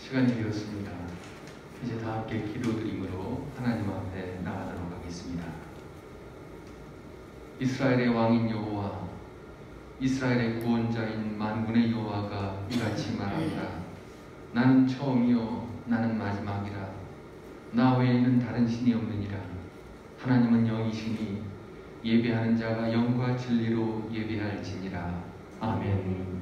시간이 되었습니다. 이제 다 함께 기도드림으로 하나님 앞에 나가도록 하겠습니다. 이스라엘의 왕인 여호와, 이스라엘의 구원자인 만군의 여호와가 이같이 말하노라. 나는 처음이요 나는 마지막이라. 나 외에는 다른 신이 없느니라. 하나님은 영이시니 예배하는 자가 영과 진리로 예배할지니라. 아멘.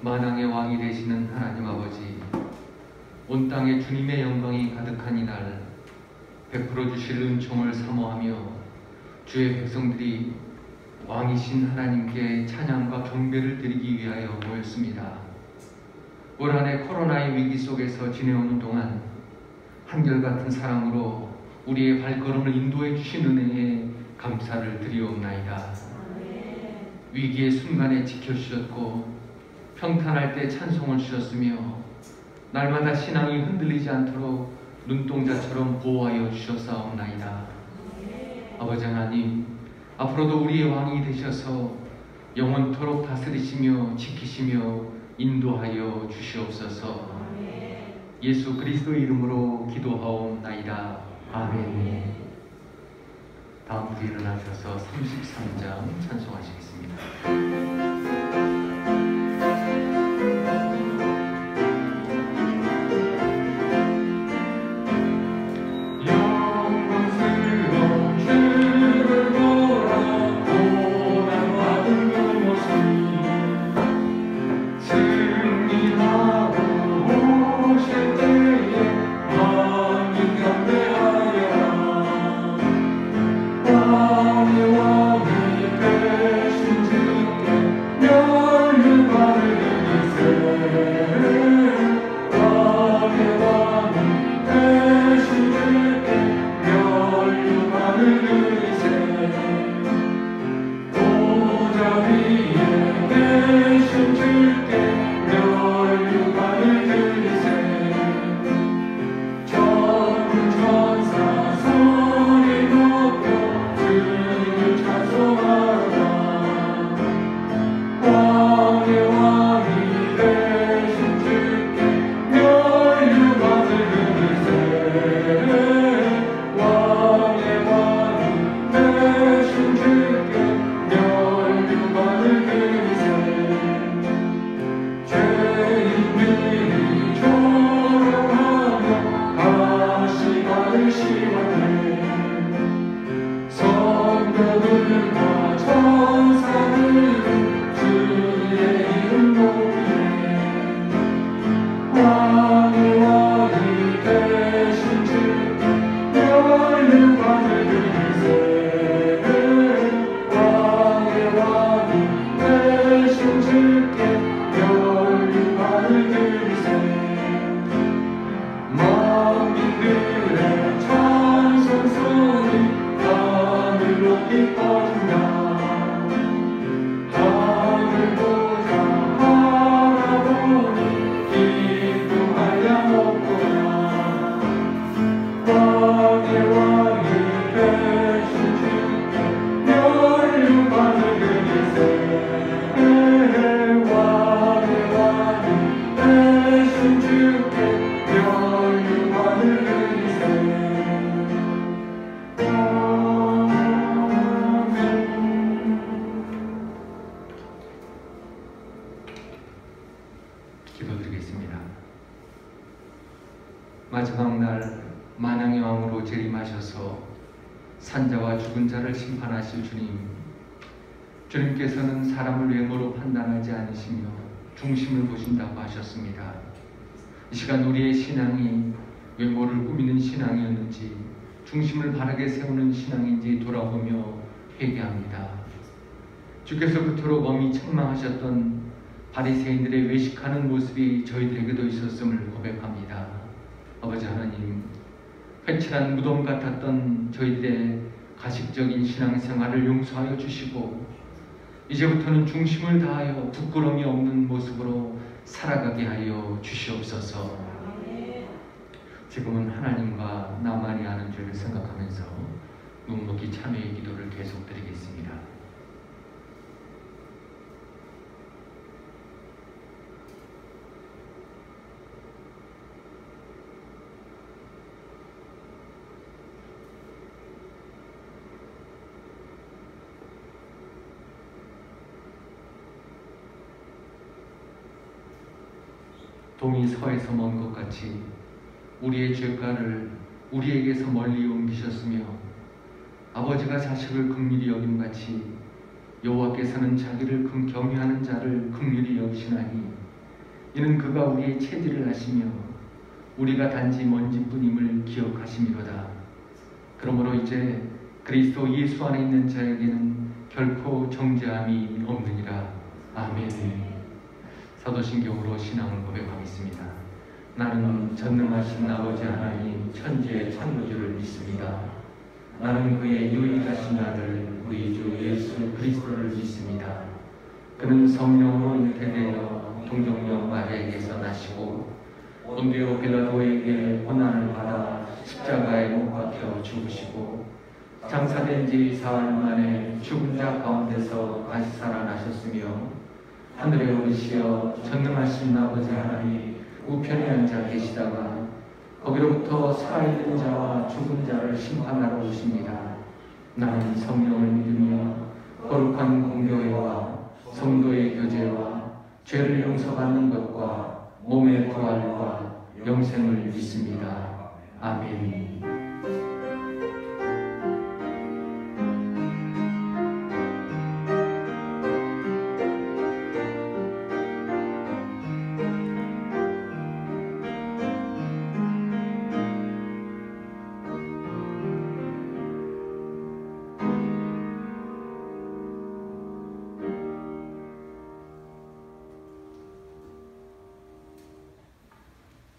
만왕의 왕이 되시는 하나님 아버지, 온 땅에 주님의 영광이 가득한 이날 베풀어 주실 은총을 사모하며 주의 백성들이 왕이신 하나님께 찬양과 경배를 드리기 위하여 모였습니다. 올 한 해 코로나의 위기 속에서 지내오는 동안 한결같은 사랑으로 우리의 발걸음을 인도해 주신 은혜에 감사를 드리옵나이다. 위기의 순간에 지켜주셨고 평탄할 때 찬송을 주셨으며 날마다 신앙이 흔들리지 않도록 눈동자처럼 보호하여 주셨사옵나이다. 아버지 하나님, 앞으로도 우리의 왕이 되셔서 영원토록 다스리시며 지키시며 인도하여 주시옵소서. 예수 그리스도의 이름으로 기도하옵나이다. 아멘. 다음부터 일어나셔서 33장 찬송하시겠습니다. 마지막 날 만왕의 왕으로 재림하셔서 산자와 죽은 자를 심판하실 주님, 주님께서는 사람을 외모로 판단하지 않으시며 중심을 보신다고 하셨습니다. 이 시간 우리의 신앙이 외모를 꾸미는 신앙이었는지 중심을 바르게 세우는 신앙인지 돌아보며 회개합니다. 주께서 그토록 엄히 책망하셨던 바리새인들의 외식하는 모습이 저희들에게도 있었음을 고백합니다. 아버지 하나님, 회칠한 무덤 같았던 저희들의 가식적인 신앙생활을 용서하여 주시고 이제부터는 중심을 다하여 부끄러움이 없는 모습으로 살아가게 하여 주시옵소서. 지금은 하나님과 나만이 아는 줄을 생각하면서 묵묵히 참회의 기도를 계속 드리겠습니다. 동이 서에서 먼 것 같이 우리의 죄가를 우리에게서 멀리 옮기셨으며 아버지가 자식을 긍휼히 여김같이 여호와께서는 자기를 경외하는 자를 긍휼히 여기시나니 이는 그가 우리의 체질을 아시며 우리가 단지 먼지뿐임을 기억하심이로다. 그러므로 이제 그리스도 예수 안에 있는 자에게는 결코 정죄함이 없느니라. 아멘. 사도신경으로 신앙을 고백하겠습니다. 나는 전능하신 아버지 하나님 천지의 창조주를 믿습니다. 나는 그의 유일하신 아들 우리 주 예수 그리스도를 믿습니다. 그는 성령으로 잉태되어 동정녀 마리아에게서 나시고 본디오 빌라도에게 고난을 받아 십자가에 못 박혀 죽으시고 장사된 지 사흘 만에 죽은 자 가운데서 다시 살아나셨으며 하늘에 오르시어 전능하신 아버지 하나님 우편에 앉아 계시다가 거기로부터 살아있는 자와 죽은 자를 심판하러 오십니다. 나는 성령을 믿으며 거룩한 공교회와 성도의 교제와 죄를 용서받는 것과 몸의 부활과 영생을 믿습니다. 아멘.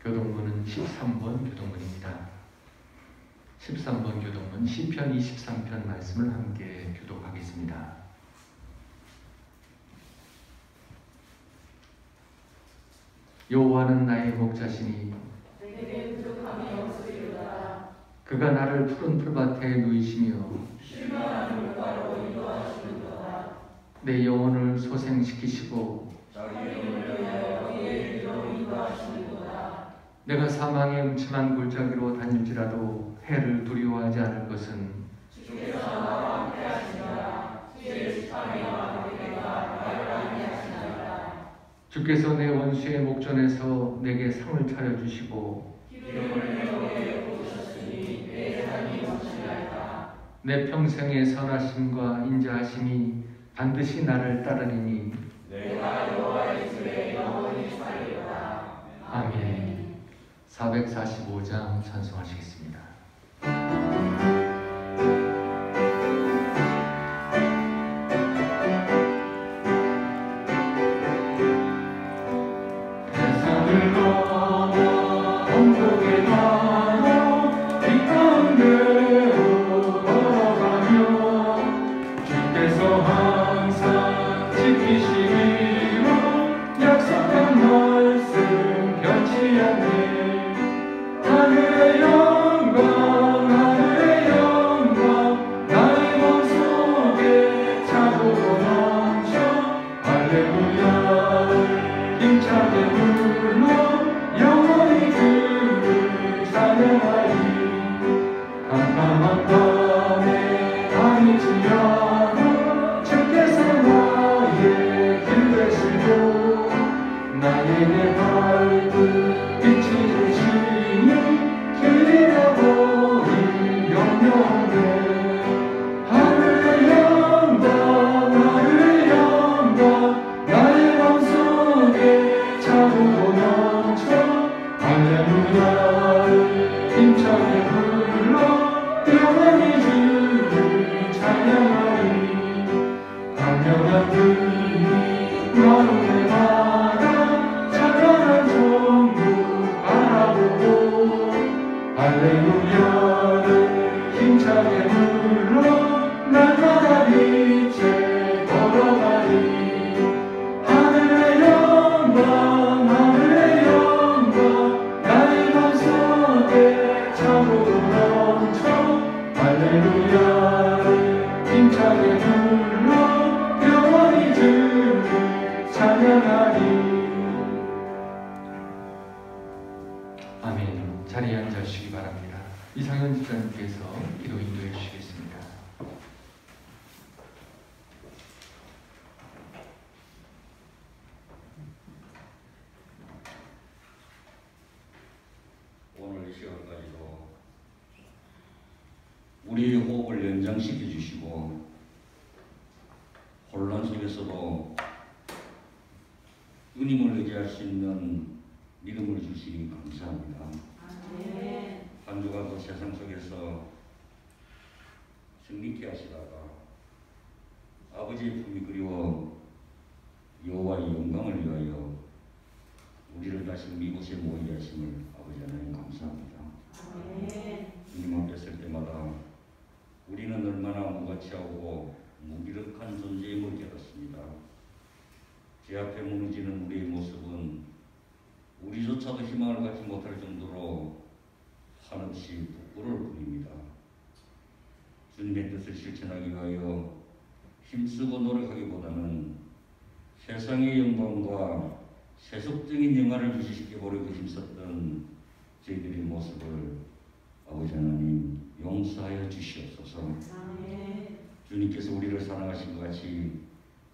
교동문은 13번 교동문입니다. 13번 교동문 시편 23편 말씀을 함께 교독하겠습니다. 여호와는 나의 목자시니 내게 부족함이 없으리로다. 그가 나를 푸른 풀밭에 누이시며 쉴만한 물가로 인도하시는도다. 내 영혼을 소생시키시고 자기 이름을 위하여 그의 길로 인도하시는도다. 내가 사망의 음침한 골짜기로 다닐지라도 해를 두려워하지 않을 것은 주께서 나와 함께 하시니라. 주의 지팡이와 그네가 나를 안위하시나이다. 주께서 내 원수의 목전에서 내게 상을 차려주시고 기름을 내 머리에 부으셨으니 내 삶이 넘치나이다. 내 평생의 선하심과 인자하심이 반드시 나를 따르리니 내가 여호와의 집에 영원히 살리로다. 아멘. 445장 찬송하시겠습니다. 세상을 넘어 천국에 나눠 이 가운데로 걸어가며 주께서 항상 지키시기로 약속한 말씀 변치 않네. 하늘의 영광 나의 몸속에 차고 넘쳐 할렐루야를 힘차게 불러 영원히 그를 찬양하리. 깜깜한 밤에 다니지않아 주께서 나의 길 되시고 나에게 밝은 빛이 되시니 길이 보이 영영해. 하늘의 영광 나의 맘속에 차고 넘쳐 할렐루야를 힘차게 불러 영원히 주를 찬양하리. 강력한 등이 마음에 받아 찬란한 천국 바라보고 할렐루야를 힘차게 불러 날마다 빛에 걸어가리. 하늘의 영광 하늘의 영광 나의 맘속에 참으로 넘쳐. 할렐루야를 힘차게 불러 영원히 주를 찬양하리. 아멘. 자리에 앉으시기 바랍니다. 이상현 집사님께서 기도 인도해 주시겠습니다. 오늘 이 시간까지도 우리의 호흡을 연장시켜 주시고 혼란 속에서도 주님을 의지할 수 있는 믿음을 주시니 감사합니다. 한 주간도 세상 속에서 승리케 하시다가 아버지의 품이 그리워 여호와의 영광을 위하여 우리를 다시 이곳에 모이게 하심을 아버지 하나님 감사합니다. 주님 앞에 설 때마다 우리는 얼마나 무가치하고 무기력한 존재임을 깨닫습니다. 제 앞에 무너지는 우리의 모습은 우리조차도 희망을 갖지 못할 정도로 한없이 부끄러울 뿐입니다. 주님의 뜻을 실천하기 위하여 힘쓰고 노력하기보다는 세상의 영광과 세속적인 영화를 주시게 보려고 힘썼던 저희들의 모습을 아버지 하나님 용서하여 주시옵소서. 주님께서 우리를 사랑하신 것 같이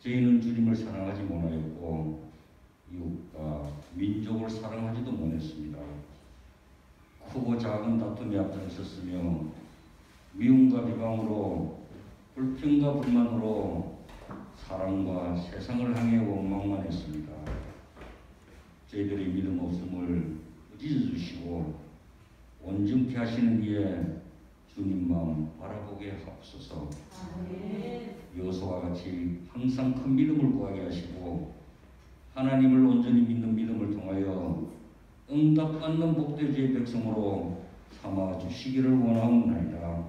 저희는 주님을 사랑하지 못하였고 이웃과 민족을 사랑하지도 못했습니다. 크고 작은 다툼이 앞장섰으며 미움과 비방으로 불평과 불만으로 사랑과 세상을 향해 원망만 했습니다. 저희들의 믿음 없음을 꾸짖어 주시고 온전케 하시는 이에 주님 마음 바라보게 하옵소서. 여호수아와 같이 항상 큰 믿음을 구하게 하시고 하나님을 온전히 믿는 믿음을 통하여 응답받는 복되주의 백성으로 삼아 주시기를 원하옵나이다.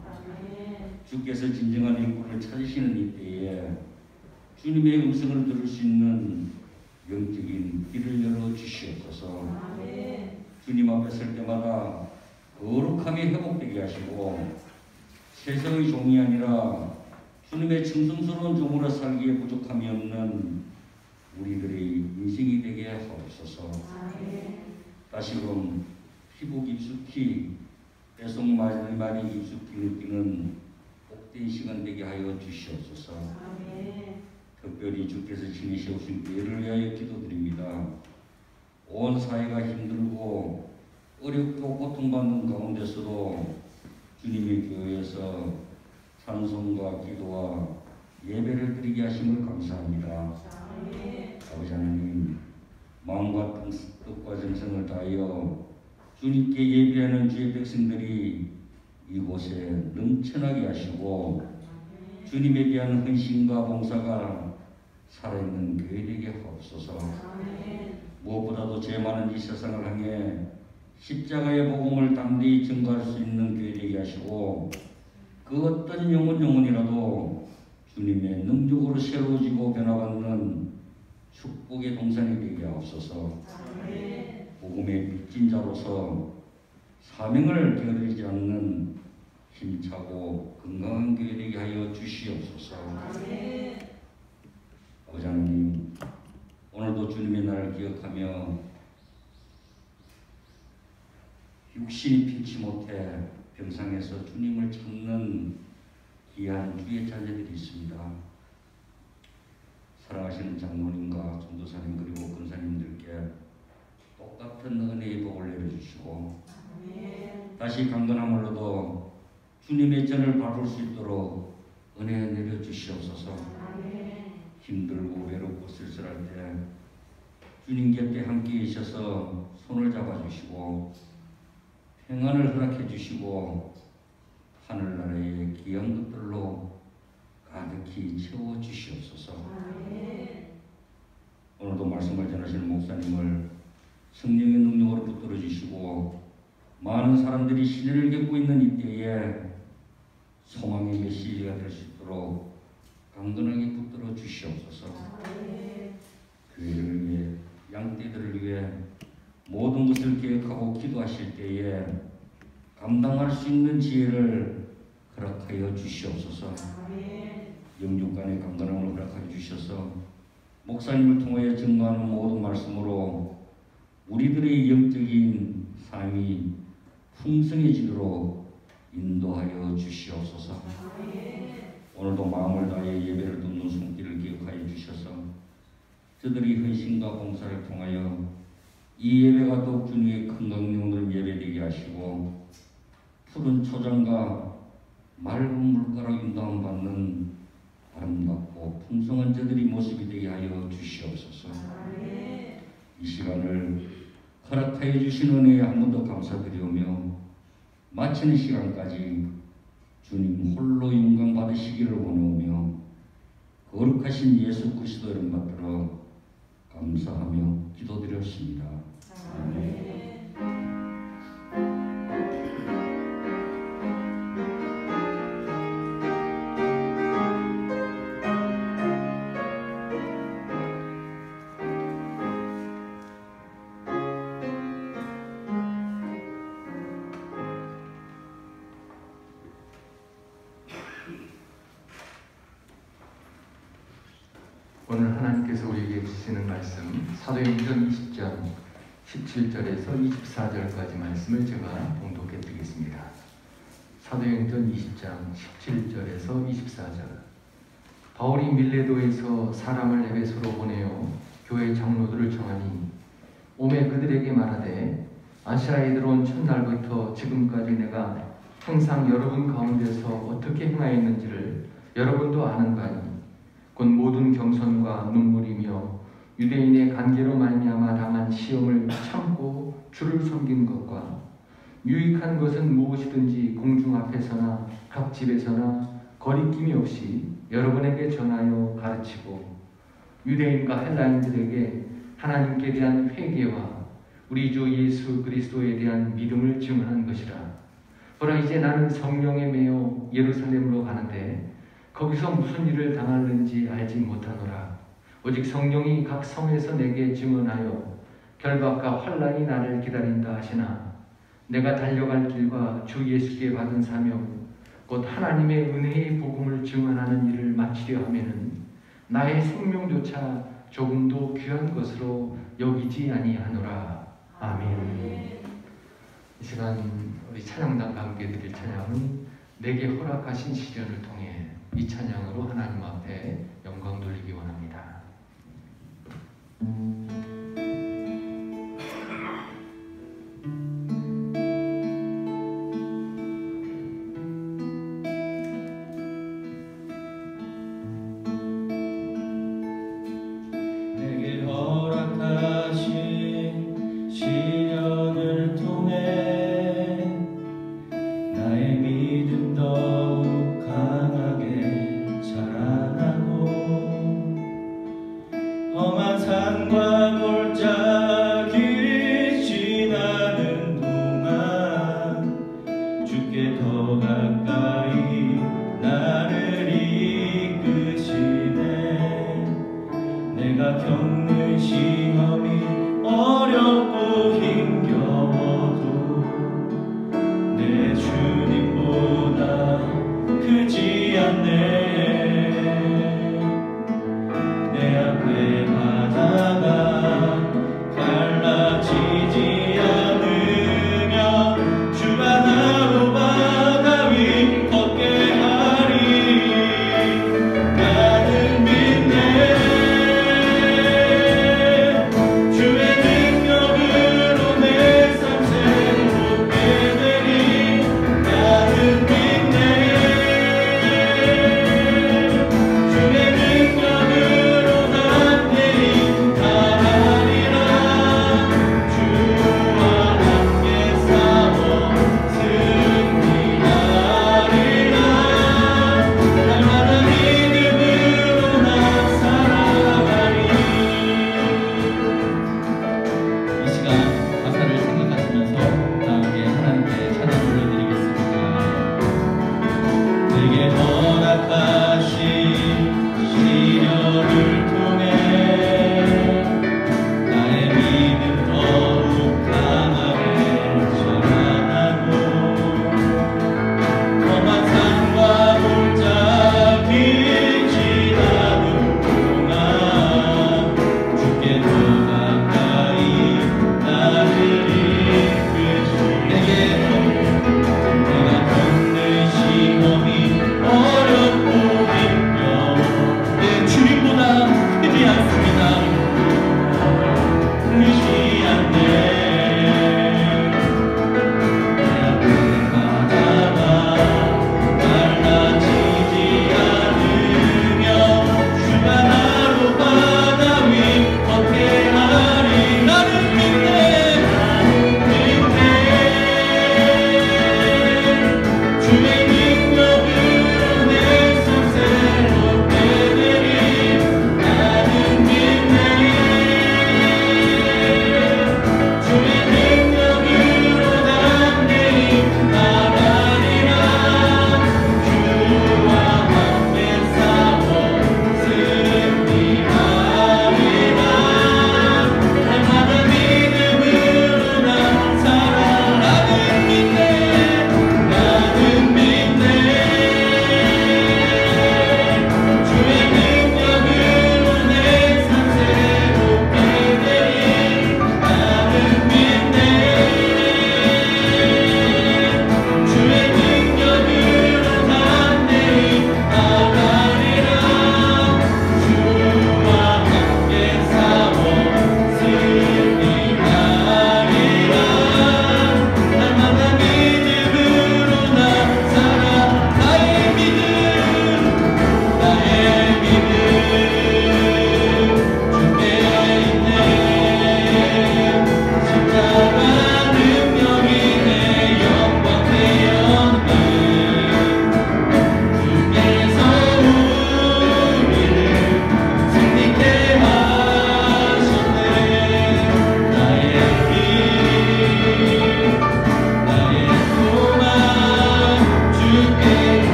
주께서 진정한 일꾼을 찾으시는 이때에 주님의 음성을 들을 수 있는 영적인 길을 열어 주시옵소서. 주님 앞에 설 때마다 거룩함이 회복되게 하시고 세상의 종이 아니라 주님의 정성스러운 종으로 살기에 부족함이 없는 우리들의 인생이 되게 하옵소서. 다시금 피부 깊숙이 뱃속마디 깊숙이 느끼는 복된 시간 되게 하여 주시옵소서. 특별히 주께서 지니셔오신 교회를 위하여 기도드립니다. 온 사회가 힘들고 어렵고 고통받는 가운데서도 주님의 교회에서 찬송과 기도와 예배를 드리게 하심을 감사합니다. 아버지 하나님, 마음과 뜻과 정성을 다하여 주님께 예배하는 주의 백성들이 이곳에 넘쳐나게 하시고 주님에 대한 헌신과 봉사가 살아있는 교회 되게 하옵소서. 무엇보다도 죄 많은 이 세상을 향해 십자가의 복음을 담대히 증거할 수 있는 교회 되게 하시고 그 어떤 영혼이라도 주님의 능력으로 새로워지고 변화받는 축복의 동산이 되게 하옵소서. 복음의 빚진 자로서 사명을 게으르지 않는 힘차고 건강한 교회 되게 하여 주시옵소서. 아버지 하나님, 오늘도 주님의 날을 기억하며 육신이 필치 못해 병상에서 주님을 찾는 귀한 주의 자녀들이 있습니다. 사랑하시는 장로님과 전도사님 그리고 권사님들께 똑같은 은혜의 복을 내려주시고 다시 강건함으로도 주님의 전을 밟을 수 있도록 은혜 내려주시옵소서. 힘들고 외롭고 쓸쓸할 때 주님 곁에 함께 계셔서 손을 잡아주시고 평안을 허락해 주시고 하늘나라의 귀한 것들로 가득히 채워주시옵소서. 오늘도 말씀을 전하시는 목사님을 성령의 능력으로 붙들어 주시고 많은 사람들이 시련을 겪고 있는 이때에 소망의 메시지가 될 수 있도록 강건하게 붙들어 주시옵소서. 교회를 위해, 양떼들을 위해 모든 것을 계획하고 기도하실 때에 감당할 수 있는 지혜를 허락하여 주시옵소서. 영육간의 강건함을 허락하여 주셔서 목사님을 통하여 증거하는 모든 말씀으로 우리들의 영적인 삶이 풍성해지도록 인도하여 주시옵소서. 오늘도 마음을 다해 예배를 돕는 손길을 기억하여 주셔서 저들이 헌신과 봉사를 통하여 이 예배가 더욱 주님의 큰 강령을 예배되게 하시고 푸른 초장과 맑은 물가로 인도함 받는 아름답고 풍성한 저들이 모습이 되게 하여 주시옵소서. 이 시간을 허락하여 주신 은혜에 한 번 더 감사드리오며 마치는 시간까지 주님 홀로 영광 받으시기를 원하오며 거룩하신 예수 그리스도 이름 받들어 감사하며 기도드렸습니다. 아멘. 오늘 하나님께서 우리에게 주시는 말씀 사도행전 20장 17절에서 24절까지 말씀을 제가 봉독해 드리겠습니다. 사도행전 20장 17절에서 24절. 바울이 밀레도에서 사람을 에베소로 보내어 교회 장로들을 청하니 오매 그들에게 말하되 아시아에 들어온 첫날부터 지금까지 내가 항상 여러분 가운데서 어떻게 행하였는지를 여러분도 아는 바니 곧 모든 경선과 눈물이며 유대인의 관계로 말미암아 당한 시험을 참고 주를 섬긴 것과 유익한 것은 무엇이든지 공중 앞에서나 각 집에서나 거리낌이 없이 여러분에게 전하여 가르치고 유대인과 헬라인들에게 하나님께 대한 회개와 우리 주 예수 그리스도에 대한 믿음을 증언한 것이라. 보라 이제 나는 성령에 매여 예루살렘으로 가는데 거기서 무슨 일을 당하는지 알지 못하노라. 오직 성령이 각 성에서 내게 증언하여 결박과 환난이 나를 기다린다 하시나 내가 달려갈 길과 주 예수께 받은 사명 곧 하나님의 은혜의 복음을 증언하는 일을 마치려 하면은 나의 생명조차 조금도 귀한 것으로 여기지 아니하노라. 아멘. 이 시간 우리 찬양단과 함께 드릴 찬양은 내게 허락하신 시련을 통해 이 찬양으로 하나님 앞에 영광 돌리기 원합니다. 내게 허락하신 시련을 통해 나의 믿음 더욱 강하게 자라나고 험한 산과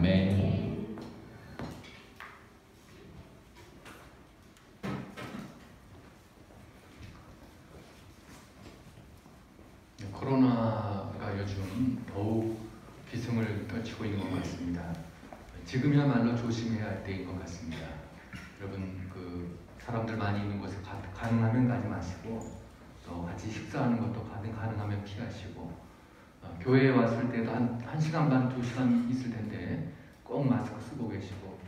아멘. 코로나가 요즘 더욱 기승을 떨치고 있는 것 같습니다. 지금이야말로 조심해야 할 때인 것 같습니다. 여러분, 사람들 많이 있는 곳에 가능하면 가지 마시고, 또 같이 식사하는 것도 가능하면 피하시고, 교회에 왔을 때도 한 시간 반, 2시간 있을 텐데 꼭 마스크 쓰고 계시고,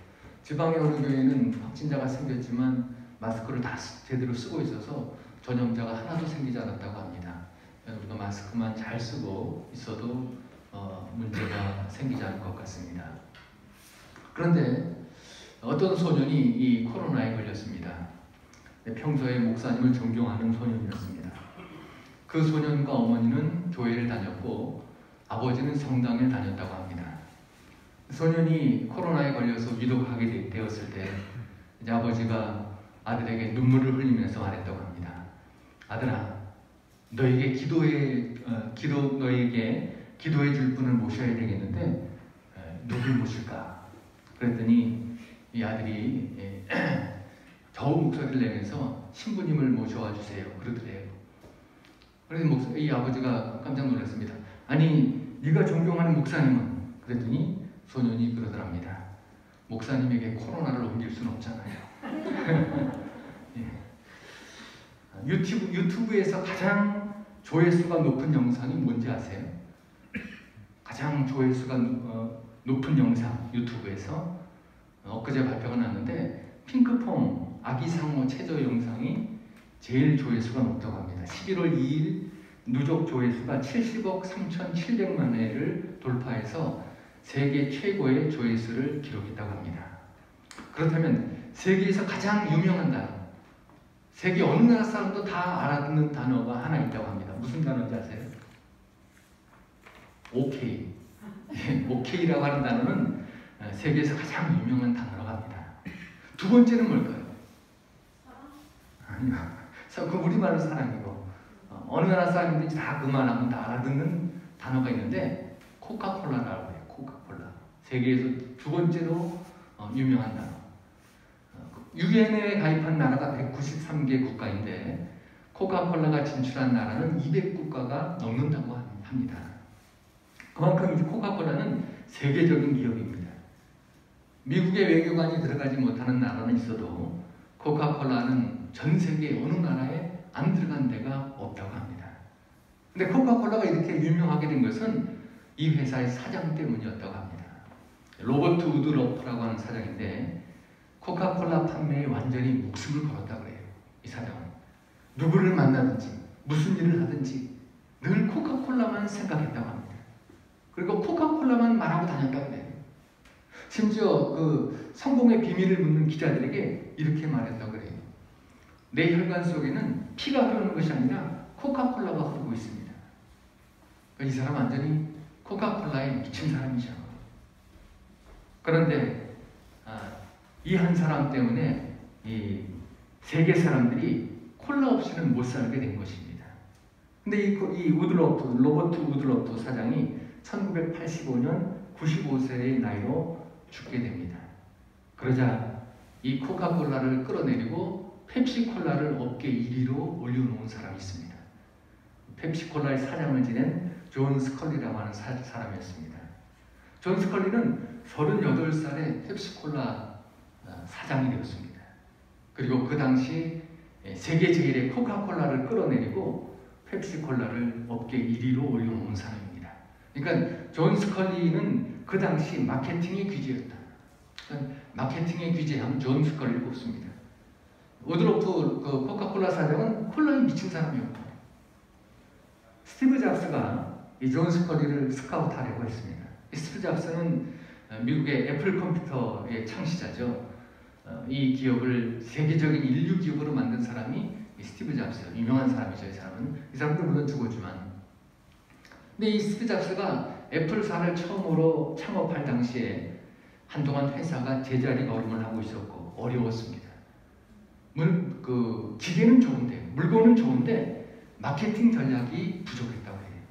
지방의 어느 교회는 확진자가 생겼지만 마스크를 다 제대로 쓰고 있어서 전염자가 하나도 생기지 않았다고 합니다. 우리가 마스크만 잘 쓰고 있어도 문제가 생기지 않을 것 같습니다. 그런데 어떤 소년이 이 코로나에 걸렸습니다. 평소에 목사님을 존경하는 소년이었습니다. 그 소년과 어머니는 교회를 다녔고 아버지는 성당에 다녔다고 합니다. 소년이 코로나에 걸려서 위독하게 되었을 때 이제 아버지가 아들에게 눈물을 흘리면서 말했다고 합니다. 아들아, 너에게 기도해 줄 분을 모셔야 되겠는데 누굴 모실까? 그랬더니 이 아들이 더욱 목소리를 내면서 신부님을 모셔와 주세요. 그러더래요. 그래서 이 아버지가 깜짝 놀랐습니다. 아니, 네가 존경하는 목사님은? 그랬더니 소년이 그러더랍니다. 목사님에게 코로나를 옮길 수는 없잖아요. 예. 유튜브에서 가장 조회수가 높은 영상이 뭔지 아세요? 가장 조회수가 높은 영상, 유튜브에서 엊그제 발표가 났는데 핑크퐁 아기 상어 체조 영상이 제일 조회수가 높다고 합니다. 11월 2일 누적 조회수가 70억 3,700만 회를 돌파해서 세계 최고의 조회수를 기록했다고 합니다. 그렇다면 세계에서 가장 유명한 단어, 세계 어느 나라 사람도 다 알아듣는 단어가 하나 있다고 합니다. 무슨 단어인지 아세요? OK. OK라고 하는 단어는 세계에서 가장 유명한 단어라고 합니다. 두 번째는 뭘까요? 아니요. 그 우리말로 사랑이고, 어느 나라 사람인지 다 그 말하면 다 알아듣는 단어가 있는데 코카콜라라고 해요. 코카콜라. 세계에서 두 번째로 유명한 단어. 유엔에 가입한 나라가 193개 국가인데 코카콜라가 진출한 나라는 200국가가 넘는다고 합니다. 그만큼 코카콜라는 세계적인 기업입니다. 미국의 외교관이 들어가지 못하는 나라는 있어도 코카콜라는 전 세계 어느 나라에 안 들어간 데가 없다고 합니다. 근데 코카콜라가 이렇게 유명하게 된 것은 이 회사의 사장 때문이었다고 합니다. 로버트 우드러프라고 하는 사장인데 코카콜라 판매에 완전히 목숨을 걸었다고 해요. 이 사장은. 누구를 만나든지 무슨 일을 하든지 늘 코카콜라만 생각했다고 합니다. 그리고 코카콜라만 말하고 다녔다고 해요. 심지어 성공의 비밀을 묻는 기자들에게 이렇게 말했다고 그래요. 내 혈관 속에는 피가 흐르는 것이 아니라 코카콜라가 흐르고 있습니다. 이 사람 완전히 코카콜라에 미친 사람이죠. 그런데 이 한 사람 때문에 이 세계 사람들이 콜라 없이는 못 살게 된 것입니다. 근데 이 로버트 우드러프 사장이 1985년 95세의 나이로 죽게 됩니다. 그러자 이 코카콜라를 끌어내리고 펩시콜라를 업계 1위로 올려놓은 사람이 있습니다. 펩시콜라의 사장을 지낸 존 스컬리라고 하는 사람이었습니다. 존 스컬리는 38살에 펩시콜라 사장이 되었습니다. 그리고 그 당시 세계 제일의 코카콜라를 끌어내리고 펩시콜라를 업계 1위로 올려놓은 사람입니다. 그러니까 존 스컬리는 그 당시 마케팅의 귀재였다. 그러니까 마케팅의 귀재하면 존 스컬리를 꼽습니다. 우드러프 코카콜라 사장은 콜라에 미친 사람이었고 스티브 잡스가 이 존 스컬리를 스카우트하려고 했습니다. 스티브 잡스는 미국의 애플 컴퓨터의 창시자죠. 이 기업을 세계적인 인류 기업으로 만든 사람이 스티브 잡스, 유명한 사람이죠. 이 사람도 물론 죽었지만. 근데 이 스티브 잡스가 애플사를 처음으로 창업할 당시에 한동안 회사가 제자리 걸음을 하고 있었고 어려웠습니다. 기계는 좋은데, 물건은 좋은데 마케팅 전략이 부족했다고 해요.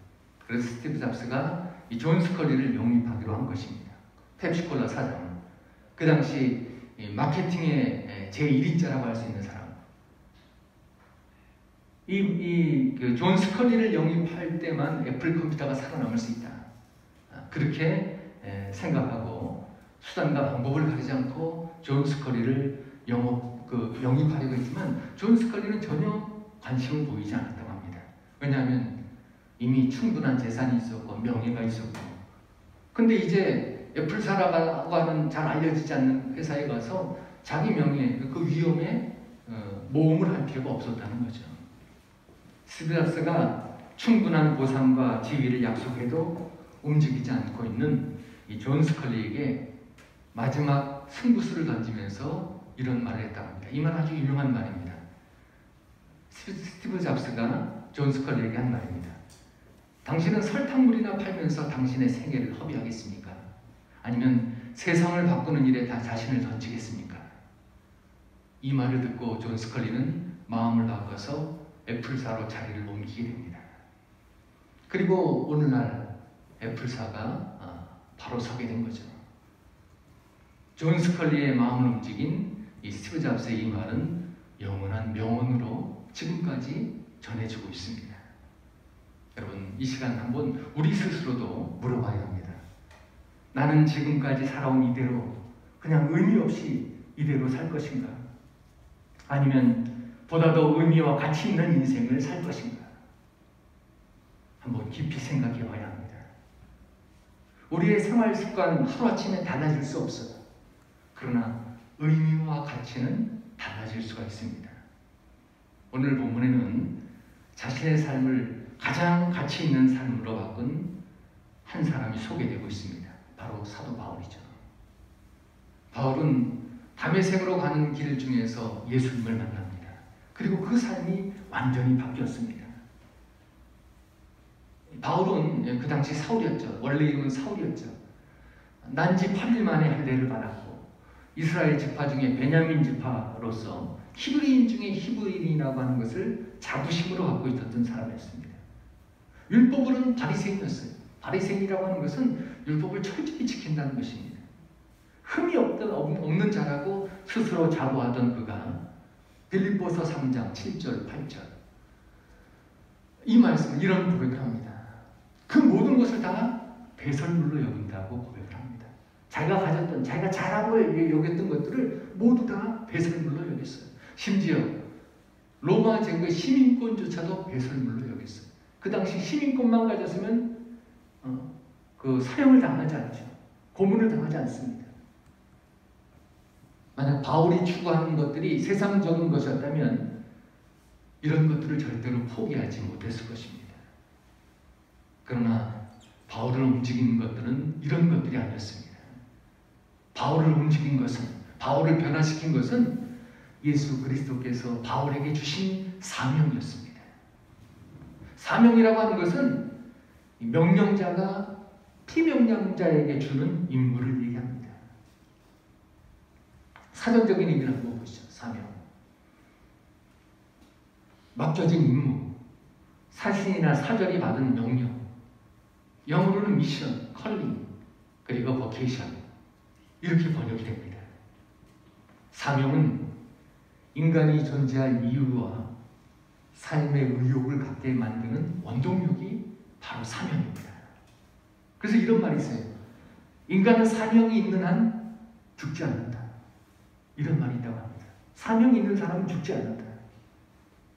그래서 스티브 잡스가 이 존 스컬리를 영입하기로 한 것입니다. 펩시콜라 사장, 그 당시 마케팅의 제1인자라고 할 수 있는 사람. 존 스컬리를 영입할 때만 애플 컴퓨터가 살아남을 수 있다. 그렇게 생각하고 수단과 방법을 가리지 않고 존 스컬리를 영입하려고 했지만 존 스컬리는 전혀 관심을 보이지 않았다고 합니다. 왜냐하면 이미 충분한 재산이 있었고 명예가 있었고, 근데 이제 애플사라고 하는 잘 알려지지 않는 회사에 가서 자기 명예, 그 위험에 모험을 할 필요가 없었다는 거죠. 스티브 잡스가 충분한 보상과 지위를 약속해도 움직이지 않고 있는 이 존 스컬리에게 마지막 승부수를 던지면서 이런 말을 했다고 합니다. 이 말 아주 유명한 말입니다. 스티브 잡스가 존 스컬리에게 한 말입니다. 당신은 설탕물이나 팔면서 당신의 생애를 허비하겠습니까? 아니면 세상을 바꾸는 일에 다 자신을 던지겠습니까? 이 말을 듣고 존 스컬리는 마음을 바꿔서 애플사로 자리를 옮기게 됩니다. 그리고 오늘날 애플사가 바로 서게 된 거죠. 존 스컬리의 마음을 움직인 이 스티브 잡스의 이 말은 영원한 명언으로 지금까지 전해지고 있습니다. 여러분, 이 시간 한번 우리 스스로도 물어봐야 합니다. 나는 지금까지 살아온 이대로 그냥 의미 없이 이대로 살 것인가? 아니면 보다 더 의미와 가치 있는 인생을 살 것인가? 한번 깊이 생각해 봐야 합니다. 우리의 생활 습관 하루아침에 달라질 수 없어요. 그러나 의미와 가치는 달라질 수가 있습니다. 오늘 본문에는 자신의 삶을 가장 가치 있는 삶으로 바꾼 한 사람이 소개되고 있습니다. 바로 사도 바울이죠. 바울은 다메섹으로 가는 길 중에서 예수님을 만납니다. 그리고 그 삶이 완전히 바뀌었습니다. 바울은 그 당시 사울이었죠. 원래 이름은 사울이었죠. 난지 8일 만에 할례를 받았고 이스라엘 지파 중에 베냐민 지파로서 히브리인 중에 히브리인이라고 하는 것을 자부심으로 갖고 있었던 사람이었습니다. 율법으로는 바리새인이었어요. 바리새인이라고 하는 것은 율법을 철저히 지킨다는 것입니다. 흠이 없는 자라고 스스로 자부하던 그가 빌립보서 3장 7절 8절 이 말씀은 이런 고백을 합니다. 그 모든 것을 다 배설물로 여긴다고 고백을 합니다. 자기가 가졌던, 자기가 잘하고 여겼던 것들을 모두 다 배설물로 여겼어요. 심지어 로마 제국의 시민권조차도 배설물로 여겼어요. 그 당시 시민권만 가졌으면 그 사형을 당하지 않죠. 고문을 당하지 않습니다. 만약 바울이 추구하는 것들이 세상적인 것이었다면 이런 것들을 절대로 포기하지 못했을 것입니다. 그러나 바울을 움직이는 것들은 이런 것들이 아니었습니다. 바울을 움직인 것은, 바울을 변화시킨 것은 예수 그리스도께서 바울에게 주신 사명이었습니다. 사명이라고 하는 것은 명령자가 피명령자에게 주는 임무를 얘기합니다. 사전적인 의미를 한번 보시죠. 사명. 맡겨진 임무, 사신이나 사절이 받은 명령, 영어로는 미션, 컬링, 그리고 버케이션 이렇게 번역이 됩니다. 사명은 인간이 존재할 이유와 삶의 의욕을 갖게 만드는 원동력이 바로 사명입니다. 그래서 이런 말이 있어요. 인간은 사명이 있는 한 죽지 않는다. 이런 말이 있다고 합니다. 사명이 있는 사람은 죽지 않는다.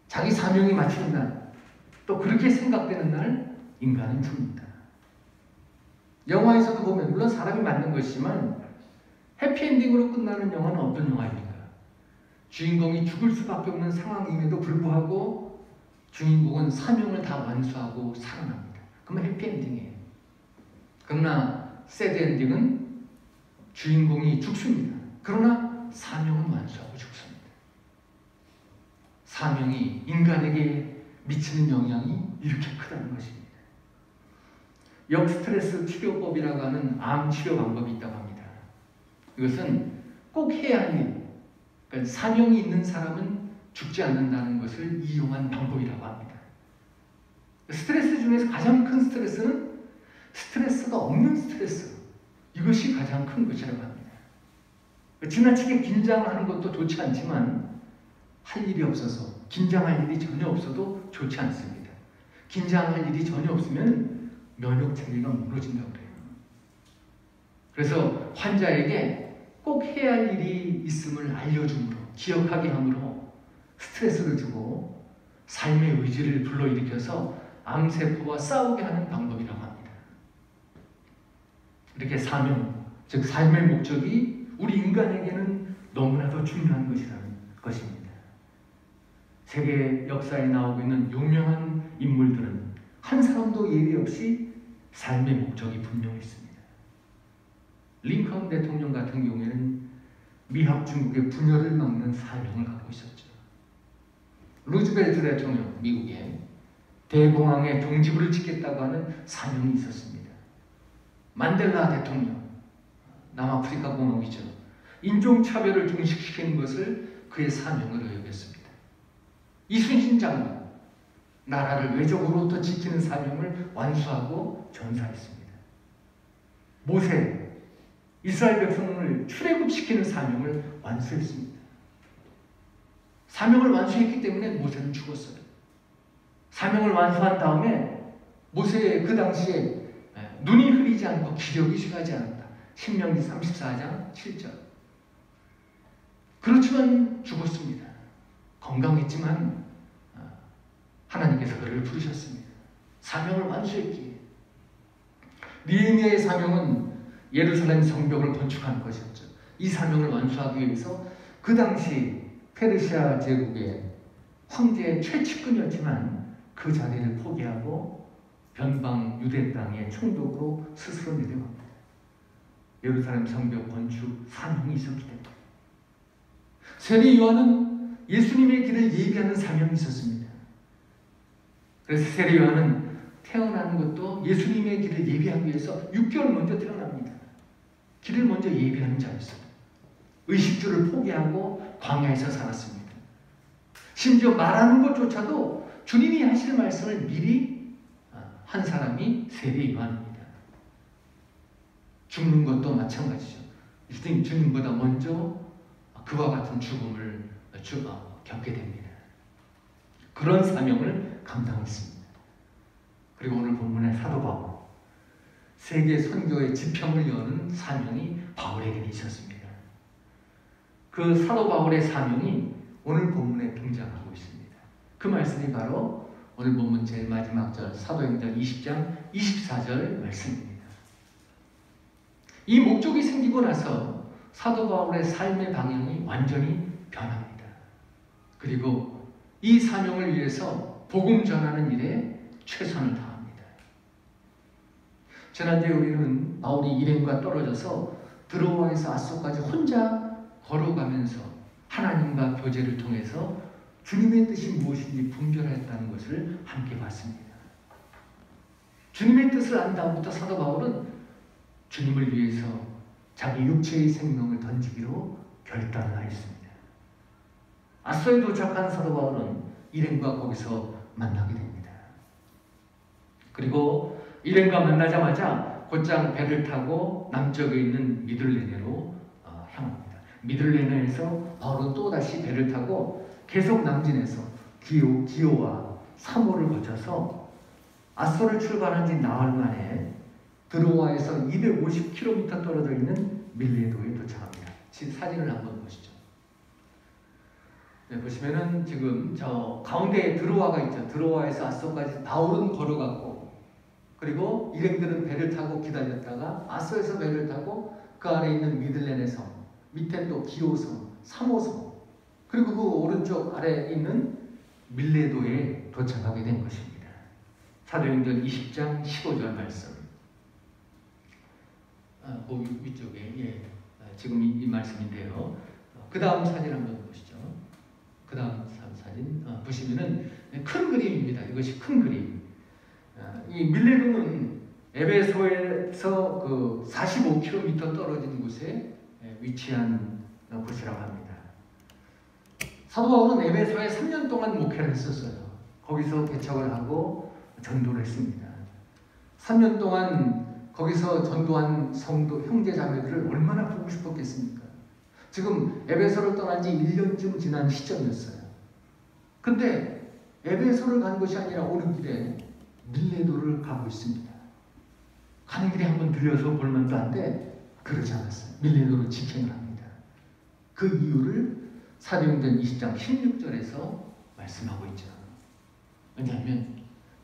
자기 사명이 맞추는 날, 또 그렇게 생각되는 날 인간은 죽는다. 영화에서도 보면 물론 사람이 맞는 것이지만 해피엔딩으로 끝나는 영화는 어떤 영화입니까? 주인공이 죽을 수밖에 없는 상황임에도 불구하고 주인공은 사명을 다 완수하고 살아납니다. 그러면 해피엔딩이에요. 그러나 새드엔딩은 주인공이 죽습니다. 그러나 사명은 완수하고 죽습니다. 사명이 인간에게 미치는 영향이 이렇게 크다는 것입니다. 역스트레스 치료법이라고 하는 암 치료 방법이 있다고 합니다. 이것은 꼭 해야 할 일, 그러니까 사명이 있는 사람은 죽지 않는다는 것을 이용한 방법이라고 합니다. 스트레스 중에서 가장 큰 스트레스는 스트레스가 없는 스트레스, 이것이 가장 큰 것이라고 합니다. 지나치게 긴장하는 것도 좋지 않지만 할 일이 없어서 긴장할 일이 전혀 없어도 좋지 않습니다. 긴장할 일이 전혀 없으면 면역 체계가 무너진다고 그래요. 그래서 환자에게 꼭 해야 할 일이 있음을 알려줌으로, 기억하게 함으로 스트레스를 주고 삶의 의지를 불러일으켜서 암세포와 싸우게 하는 방법이라고 합니다. 이렇게 사명, 즉 삶의 목적이 우리 인간에게는 너무나도 중요한 것이라는 것입니다. 세계 역사에 나오고 있는 유명한 인물들은 한 사람도 예외 없이 삶의 목적이 분명했습니다. 링컨 대통령 같은 경우에는 미합 중국의 분열을 막는 사명을 갖고 있었죠. 루즈벨트 대통령, 미국의 대공황의 종지부를 짓겠다고 하는 사명이 있었습니다. 만델라 대통령, 남아프리카 공화국이죠. 인종차별을 종식시키는 것을 그의 사명으로 여겼습니다. 이순신 장군, 나라를 외적으로부터 지키는 사명을 완수하고 전사했습니다. 모세, 이스라엘 백성을 출애굽시키는 사명을 완수했습니다. 사명을 완수했기 때문에 모세는 죽었어요. 사명을 완수한 다음에 모세의 그 당시에 눈이 흐리지 않고 기력이 쇠하지 않았다. 신명기 34장 7절. 그렇지만 죽었습니다. 건강했지만 하나님께서 그를 부르셨습니다. 사명을 완수했기에. 느헤미야의 사명은 예루살렘 성벽을 건축하는 것이었죠. 이 사명을 완수하기 위해서 그 당시 페르시아 제국의 황제의 최측근이었지만 그 자리를 포기하고 변방 유대 땅의 총독으로 스스로 내려갑니다. 예루살렘 성벽 건축 사명이 있었기 때문에. 세례 요한은 예수님의 길을 예비하는 사명이 있었습니다. 그래서 세례 요한은 태어나는 것도 예수님의 길을 예비하기 위해서 6개월 먼저 태어납니다. 길을 먼저 예비하는 자였어요. 의식주를 포기하고 광야에서 살았습니다. 심지어 말하는 것조차도 주님이 하실 말씀을 미리 한 사람이 세례 요한입니다. 죽는 것도 마찬가지죠. 주님보다 먼저 그와 같은 죽음을 겪게 됩니다. 그런 사명을 감당했습니다. 그리고 오늘 본문의 사도 바울, 세계 선교의 지평을 여는 사명이 바울에게 있었습니다. 그 사도 바울의 사명이 오늘 본문에 등장하고 있습니다. 그 말씀이 바로 오늘 본문 제일 마지막 절 사도행전 20장 24절 말씀입니다. 이 목적이 생기고 나서 사도 바울의 삶의 방향이 완전히 변합니다. 그리고 이 사명을 위해서 복음 전하는 일에 최선을 다합니다. 지난주에 우리는 바울이 일행과 떨어져서 드로아에서 아소까지 혼자 걸어가면서 하나님과 교제를 통해서 주님의 뜻이 무엇인지 분별했다는 것을 함께 봤습니다. 주님의 뜻을 안 다음부터 사도 바울은 주님을 위해서 자기 육체의 생명을 던지기로 결단을 하였습니다. 아소에 도착한 사도 바울은 일행과 거기서 만나게 됩니다. 그리고 일행과 만나자마자 곧장 배를 타고 남쪽에 있는 미들레네로 향합니다. 미들레네에서 바울은 또다시 배를 타고 계속 남진해서 기오와 사모를 거쳐서 아소를 출발한 지 나흘 만에 드로아에서 250km 떨어져 있는 밀레도에 도착합니다. 사진을 한번 보시죠. 네, 보시면은 지금 저 가운데에 드로아가 있죠. 드로아에서 아소까지 바울은 걸어갔고, 그리고 일행들은 배를 타고 기다렸다가 아소에서 배를 타고 그 아래 있는 미들렌에서, 밑에 또 기오성, 사모성, 그리고 그 오른쪽 아래에 있는 밀레도에 도착하게 된 것입니다. 사도행전 20장 15절 말씀. 그 위쪽에 지금 이 말씀인데요. 그 다음 사진 한번 보시죠. 그 다음 사진 보시면은 큰 그림입니다. 이것이 큰 그림. 이 밀레도는 에베소에서 그 45km 떨어진 곳에 위치한 곳이라고 합니다. 사도 바울은 에베소에 3년 동안 목회를 했었어요. 거기서 개척을 하고 전도를 했습니다. 3년 동안 거기서 전도한 성도 형제 자매들을 얼마나 보고 싶었겠습니까? 지금 에베소를 떠난 지 1년쯤 지난 시점이었어요. 근데 에베소를 간 것이 아니라 오는 길에 밀레도를 가고 있습니다. 가는 길에 한번 들려서 볼만도 한데 그러지 않았어요. 밀레도로 직행을 합니다. 그 이유를 사도행전 20장 16절에서 말씀하고 있죠. 왜냐하면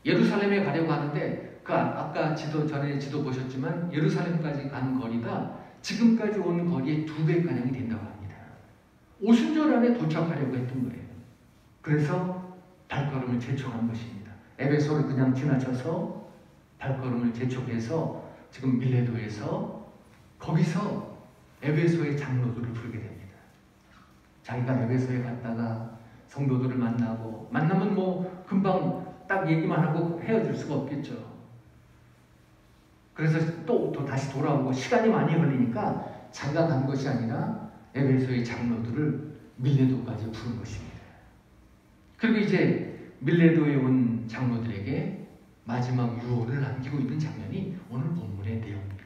예루살렘에 가려고 하는데 아까 전에 지도 보셨지만 예루살렘까지 가는 거리가 지금까지 온 거리의 2배가량이 된다고 합니다. 오순절 안에 도착하려고 했던 거예요. 그래서 발걸음을 재촉한 것입니다. 에베소를 그냥 지나쳐서 발걸음을 재촉해서 지금 밀레도에서 거기서 에베소의 장로들을 부르게 됩니다. 자기가 에베소에 갔다가 성도들을 만나면 뭐 금방 딱 얘기만 하고 헤어질 수가 없겠죠. 그래서 또 다시 돌아오고 시간이 많이 걸리니까 자기가 간 것이 아니라 에베소의 장로들을 밀레도까지 부른 것입니다. 그리고 이제 밀레도에 온 장로들에게 마지막 유언을 남기고 있는 장면이 오늘 본문의 내용입니다.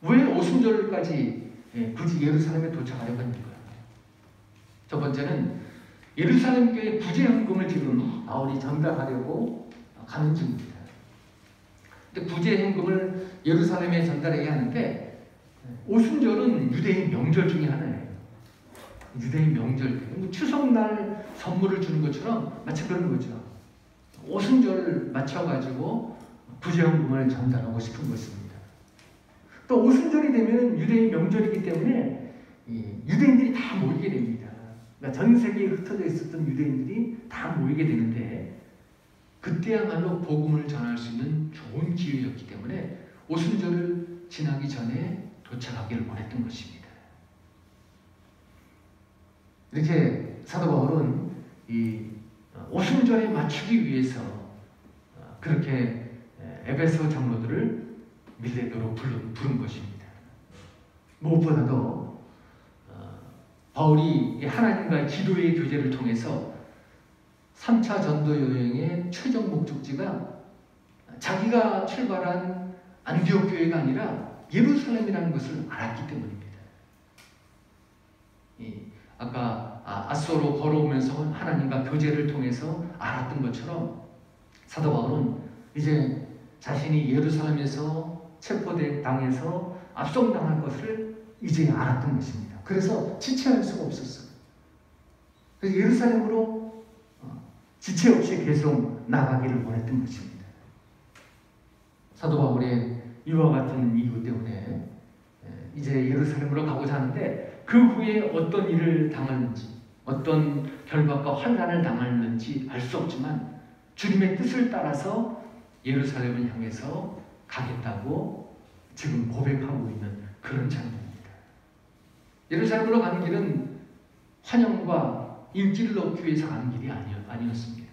왜 오순절까지 굳이 예루살렘에 도착하려고 했는가? 첫 번째는 예루살렘 교회 구제헌금을 지금 바울이 전달하려고 가는 중입니다. 근데 구제헌금을 예루살렘에 전달해야 하는데 오순절은 유대인 명절 중에 하나예요. 유대인 명절 때 추석날 선물을 주는 것처럼 마치 그런 거죠. 오순절을 맞춰가지고 구제헌금을 전달하고 싶은 것입니다. 또 오순절이 되면 유대인 명절이기 때문에 유대인들이 다 모이게 됩니다. 그러니까 전 세계에 흩어져 있었던 유대인들이 다 모이게 되는데 그때야말로 복음을 전할 수 있는 좋은 기회였기 때문에 오순절을 지나기 전에 도착하기를 원했던 것입니다. 이렇게 사도 바울은 이 오순절에 맞추기 위해서 그렇게 에베소 장로들을 밀레도로 부른 것입니다. 무엇보다도 바울이 하나님과의 기도의 교제를 통해서 3차 전도 여행의 최종 목적지가 자기가 출발한 안디옥 교회가 아니라 예루살렘이라는 것을 알았기 때문입니다. 아까 아소로 걸어오면서 하나님과 교제를 통해서 알았던 것처럼 사도 바울은 이제 자신이 예루살렘에서 체포당해서 압송당할 것을 이제 알았던 것입니다. 그래서 지체할 수가 없었어요. 그래서 예루살렘으로 지체 없이 계속 나가기를 원했던 것입니다. 사도 바울의 이와 같은 이유 때문에 이제 예루살렘으로 가고자 하는데 그 후에 어떤 일을 당하는지 어떤 결박과 환난을 당하는지 알 수 없지만 주님의 뜻을 따라서 예루살렘을 향해서 가겠다고 지금 고백하고 있는 그런 장면입니다. 예루살렘으로 가는 길은 환영과 인기를 얻기 위해서 가는 길이 아니었습니다.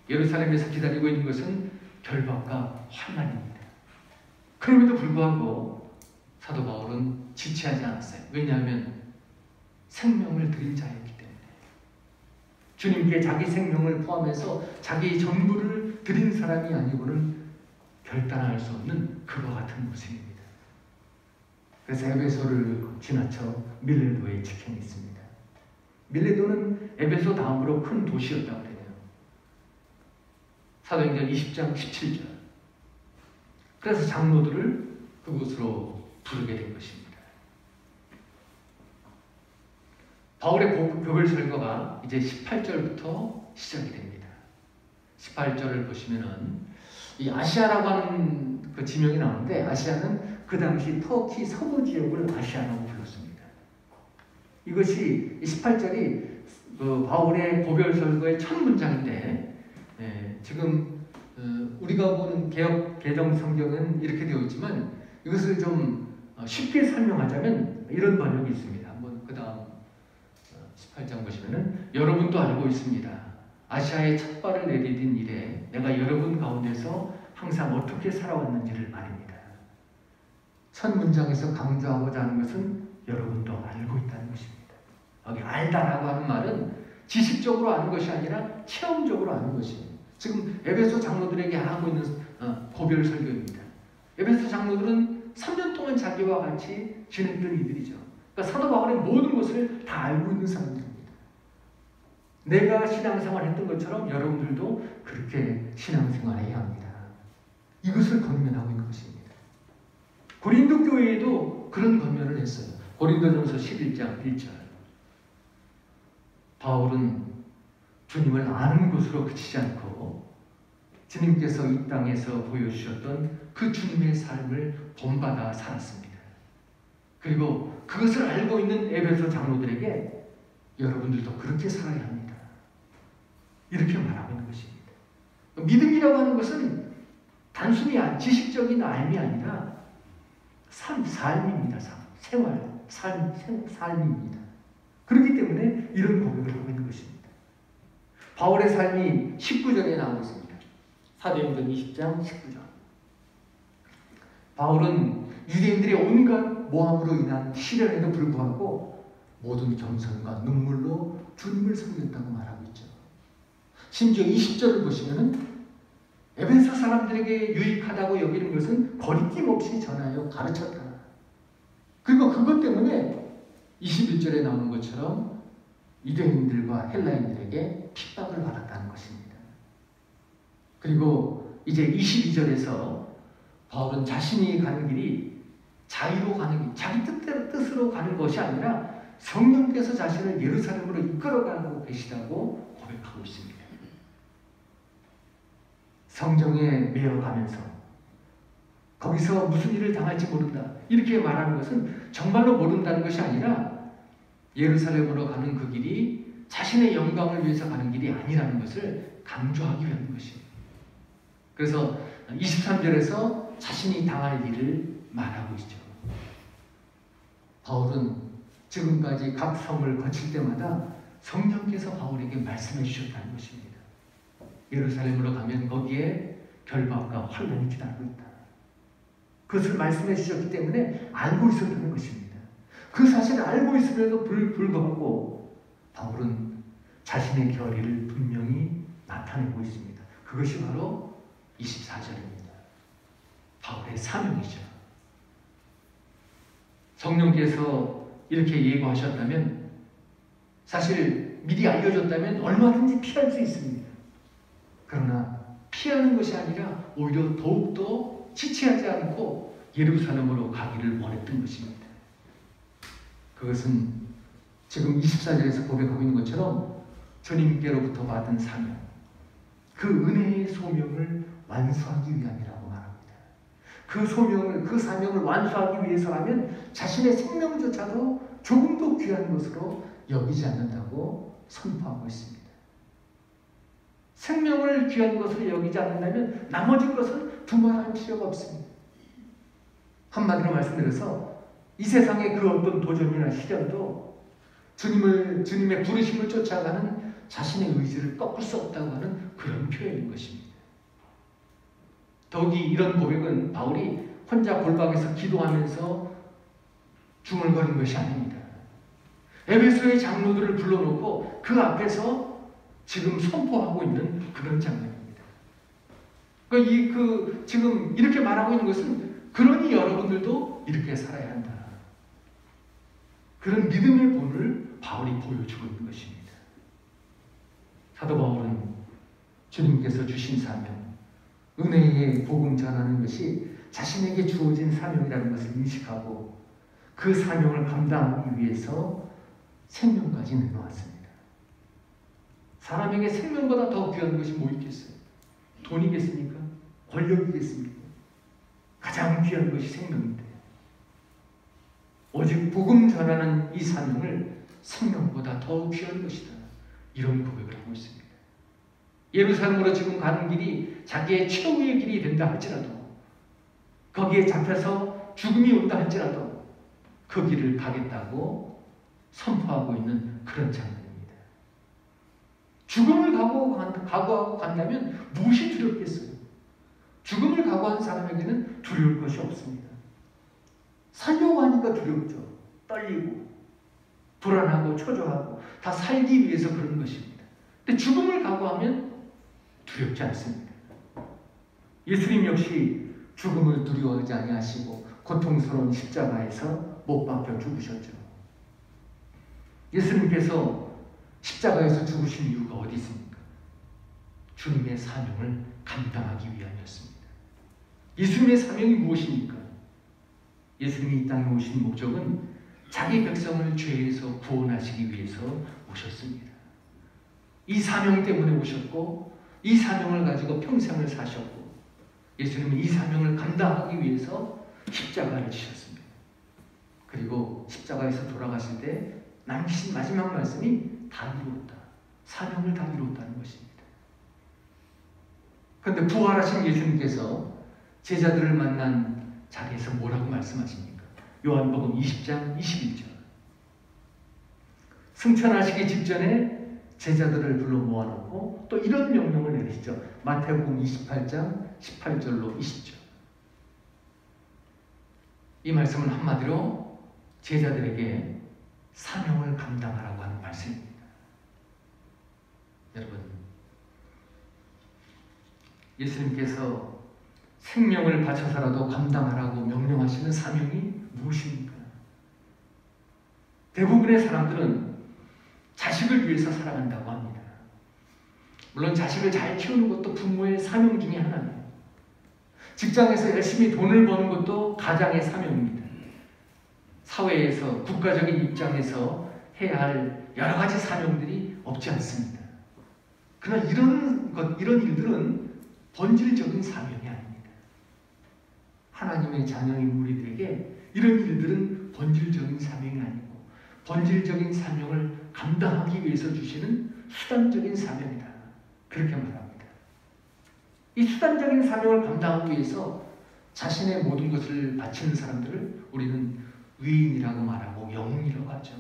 예루살렘에서 기다리고 있는 것은 결박과 환난입니다. 그럼에도 불구하고 사도 바울은 지체하지 않았어요. 왜냐하면 생명을 드린 자였기 때문에 주님께 자기 생명을 포함해서 자기 전부를 드린 사람이 아니고는 결단할 수 없는 그와 같은 모습입니다. 그래서 에베소를 지나쳐 밀레도에 직행했습니다. 밀레도는 에베소 다음으로 큰 도시였다고 해요. 사도행전 20장 17절. 그래서 장로들을 그곳으로 부르게 된 것입니다. 바울의 교별 설교가 이제 18절부터 시작이 됩니다. 18절을 보시면은 이 아시아라고 하는 그 지명이 나오는데 아시아는 그 당시 터키 서부 지역을 아시아라고 불렀습니다. 이것이 18절이 그 바울의 고별 설교의 첫 문장인데 지금 우리가 보는 개역 개정 성경은 이렇게 되어 있지만 이것을 좀 쉽게 설명하자면 이런 번역이 있습니다. 한번 그 다음 18장 보시면은 여러분도 알고 있습니다. 아시아에 첫 발을 내디딘 이래 내가 여러분 가운데서 항상 어떻게 살아왔는지를 말입니다. 첫 문장에서 강조하고자 하는 것은 여러분도 알고 있다는 것입니다. 여기 알다라고 하는 말은 지식적으로 아는 것이 아니라 체험적으로 아는 것이에요. 지금 에베소 장로들에게 하고 있는 고별 설교입니다. 에베소 장로들은 3년 동안 자기와 같이 지냈던 이들이죠. 그러니까 사도 바울의 모든 것을 다 알고 있는 사람들입니다. 내가 신앙생활 했던 것처럼 여러분들도 그렇게 신앙생활해야 합니다. 이것을 권면하고 있는 것입니다. 고린도 교회에도 그런 권면을 했어요. 고린도전서 11장 1절. 바울은 주님을 아는 것으로 그치지 않고 주님께서 이 땅에서 보여주셨던 그 주님의 삶을 본받아 살았습니다. 그리고 그것을 알고 있는 에베소 장로들에게 여러분들도 그렇게 살아야 합니다. 이렇게 말하고 있는 것입니다. 믿음이라고 하는 것은 단순히 지식적인 알미 아니라 삶입니다. 생활, 삶입니다. 그렇기 때문에 이런 고백을 하고 있는 것입니다. 바울의 삶이 19절에 나오고 있습니다. 사도행전 20장 19절. 바울은 유대인들의 온갖 모함으로 인한 시련에도 불구하고 모든 겸손과 눈물로 주님을 섬겼다고 말하고 있죠. 심지어 20절을 보시면 에베소 사람들에게 유익하다고 여기는 것은 거리낌 없이 전하여 가르쳤다. 그리고 그것 때문에 21절에 나오는 것처럼 유대인들과 헬라인들에게 핍박을 받았다는 것입니다. 그리고 이제 22절에서 바울은 자신이 가는 길이 자유로 가는 길, 자기 뜻으로 가는 것이 아니라 성령께서 자신을 예루살렘으로 이끌어가고 계시다고 고백하고 있습니다. 성정에 매여가면서 거기서 무슨 일을 당할지 모른다. 이렇게 말하는 것은 정말로 모른다는 것이 아니라 예루살렘으로 가는 그 길이 자신의 영광을 위해서 가는 길이 아니라는 것을 강조하기 위한 것입니다. 그래서 23절에서 자신이 당할 일을 말하고 있죠. 바울은 지금까지 각 성을 거칠 때마다 성령께서 바울에게 말씀해 주셨다는 것입니다. 예루살렘으로 가면 거기에 결박과 환난이 기다리고 있다. 그것을 말씀해 주셨기 때문에 알고 있었다는 것입니다. 그 사실을 알고 있음에도 불구하고 바울은 자신의 결의를 분명히 나타내고 있습니다. 그것이 바로 24절입니다. 바울의 사명이죠. 성령께서 이렇게 예고하셨다면, 사실 미리 알려줬다면 얼마든지 피할 수 있습니다. 그러나 피하는 것이 아니라 오히려 더욱더 지체하지 않고 예루살렘으로 가기를 원했던 것입니다. 그것은 지금 24절에서 고백하고 있는 것처럼 주님께로부터 받은 사명, 그 은혜의 소명을 완수하기 위함이라고 말합니다. 그 소명을, 그 사명을 완수하기 위해서라면 자신의 생명조차도 조금도 귀한 것으로 여기지 않는다고 선포하고 있습니다. 생명을 귀한 것으로 여기지 않는다면 나머지 것은 두말할 필요가 없습니다. 한마디로 말씀드려서 이 세상의 그 어떤 도전이나 시련도 주님의 부르심을 쫓아가는 자신의 의지를 꺾을 수 없다고 하는 그런 표현인 것입니다. 더욱이 이런 고백은 바울이 혼자 골방에서 기도하면서 중얼거린 것이 아닙니다. 에베소의 장로들을 불러놓고 그 앞에서 지금 선포하고 있는 그런 장면입니다. 지금 이렇게 말하고 있는 것은 그러니 여러분들도 이렇게 살아야 한다. 그런 믿음의 본을 바울이 보여주고 있는 것입니다. 사도 바울은 주님께서 주신 사명, 은혜의 복음 전하는 것이 자신에게 주어진 사명이라는 것을 인식하고 그 사명을 감당하기 위해서 생명까지 내놓았습니다. 사람에게 생명보다 더 귀한 것이 뭐 있겠어요? 돈이겠습니까? 권력이겠습니까? 가장 귀한 것이 생명인데 오직 복음 전하는 이 사명을 생명보다 더 귀한 것이다. 이런 고백을 하고 있습니다. 예루살렘으로 지금 가는 길이 자기의 최후의 길이 된다 할지라도, 거기에 잡혀서 죽음이 온다 할지라도 그 길을 가겠다고 선포하고 있는 그런 장면입니다. 죽음을 각오하고 간다면 무엇이 두렵겠어요? 죽음을 각오한 사람에게는 두려울 것이 없습니다. 살려고 하니까 두렵죠. 떨리고 불안하고 초조하고 다 살기 위해서 그런 것입니다. 근데 죽음을 각오하면 두렵지 않습니다. 예수님 역시 죽음을 두려워하지 아니하시고 고통스러운 십자가에서 못 박혀 죽으셨죠. 예수님께서 십자가에서 죽으신 이유가 어디 있습니까? 주님의 사명을 감당하기 위함이었습니다. 예수님의 사명이 무엇입니까? 예수님이 이 땅에 오신 목적은 자기 백성을 죄에서 구원하시기 위해서 오셨습니다. 이 사명 때문에 오셨고 이 사명을 가지고 평생을 사셨고 예수님은 이 사명을 감당하기 위해서 십자가를 지셨습니다. 그리고 십자가에서 돌아가실 때 남기신 마지막 말씀이 다 이루었다. 사명을 다 이루었다는 것입니다. 그런데 부활하신 예수님께서 제자들을 만난 자리에서 뭐라고 말씀하십니까? 요한복음 20장 21절. 승천하시기 직전에 제자들을 불러 모아놓고 또 이런 명령을 내리시죠. 마태복음 28장 18절로 20절. 이 말씀은 한마디로 제자들에게 사명을 감당하라고 하는 말씀입니다. 여러분, 예수님께서 생명을 바쳐서라도 감당하라고 명령하시는 사명이 무엇입니까? 대부분의 사람들은 자식을 위해서 살아간다고 합니다. 물론 자식을 잘 키우는 것도 부모의 사명 중에 하나예요. 직장에서 열심히 돈을 버는 것도 가장의 사명입니다. 사회에서 국가적인 입장에서 해야 할 여러 가지 사명들이 없지 않습니다. 그러나 이런 일들은 본질적인 사명이 아닙니다. 하나님의 자녀인 우리들에게 이런 일들은 본질적인 사명이 아니고 본질적인 사명을 감당하기 위해서 주시는 수단적인 사명이다. 그렇게 말합니다. 이 수단적인 사명을 감당하기 위해서 자신의 모든 것을 바치는 사람들을 우리는 의인이라고 말하고 영웅이라고 하죠.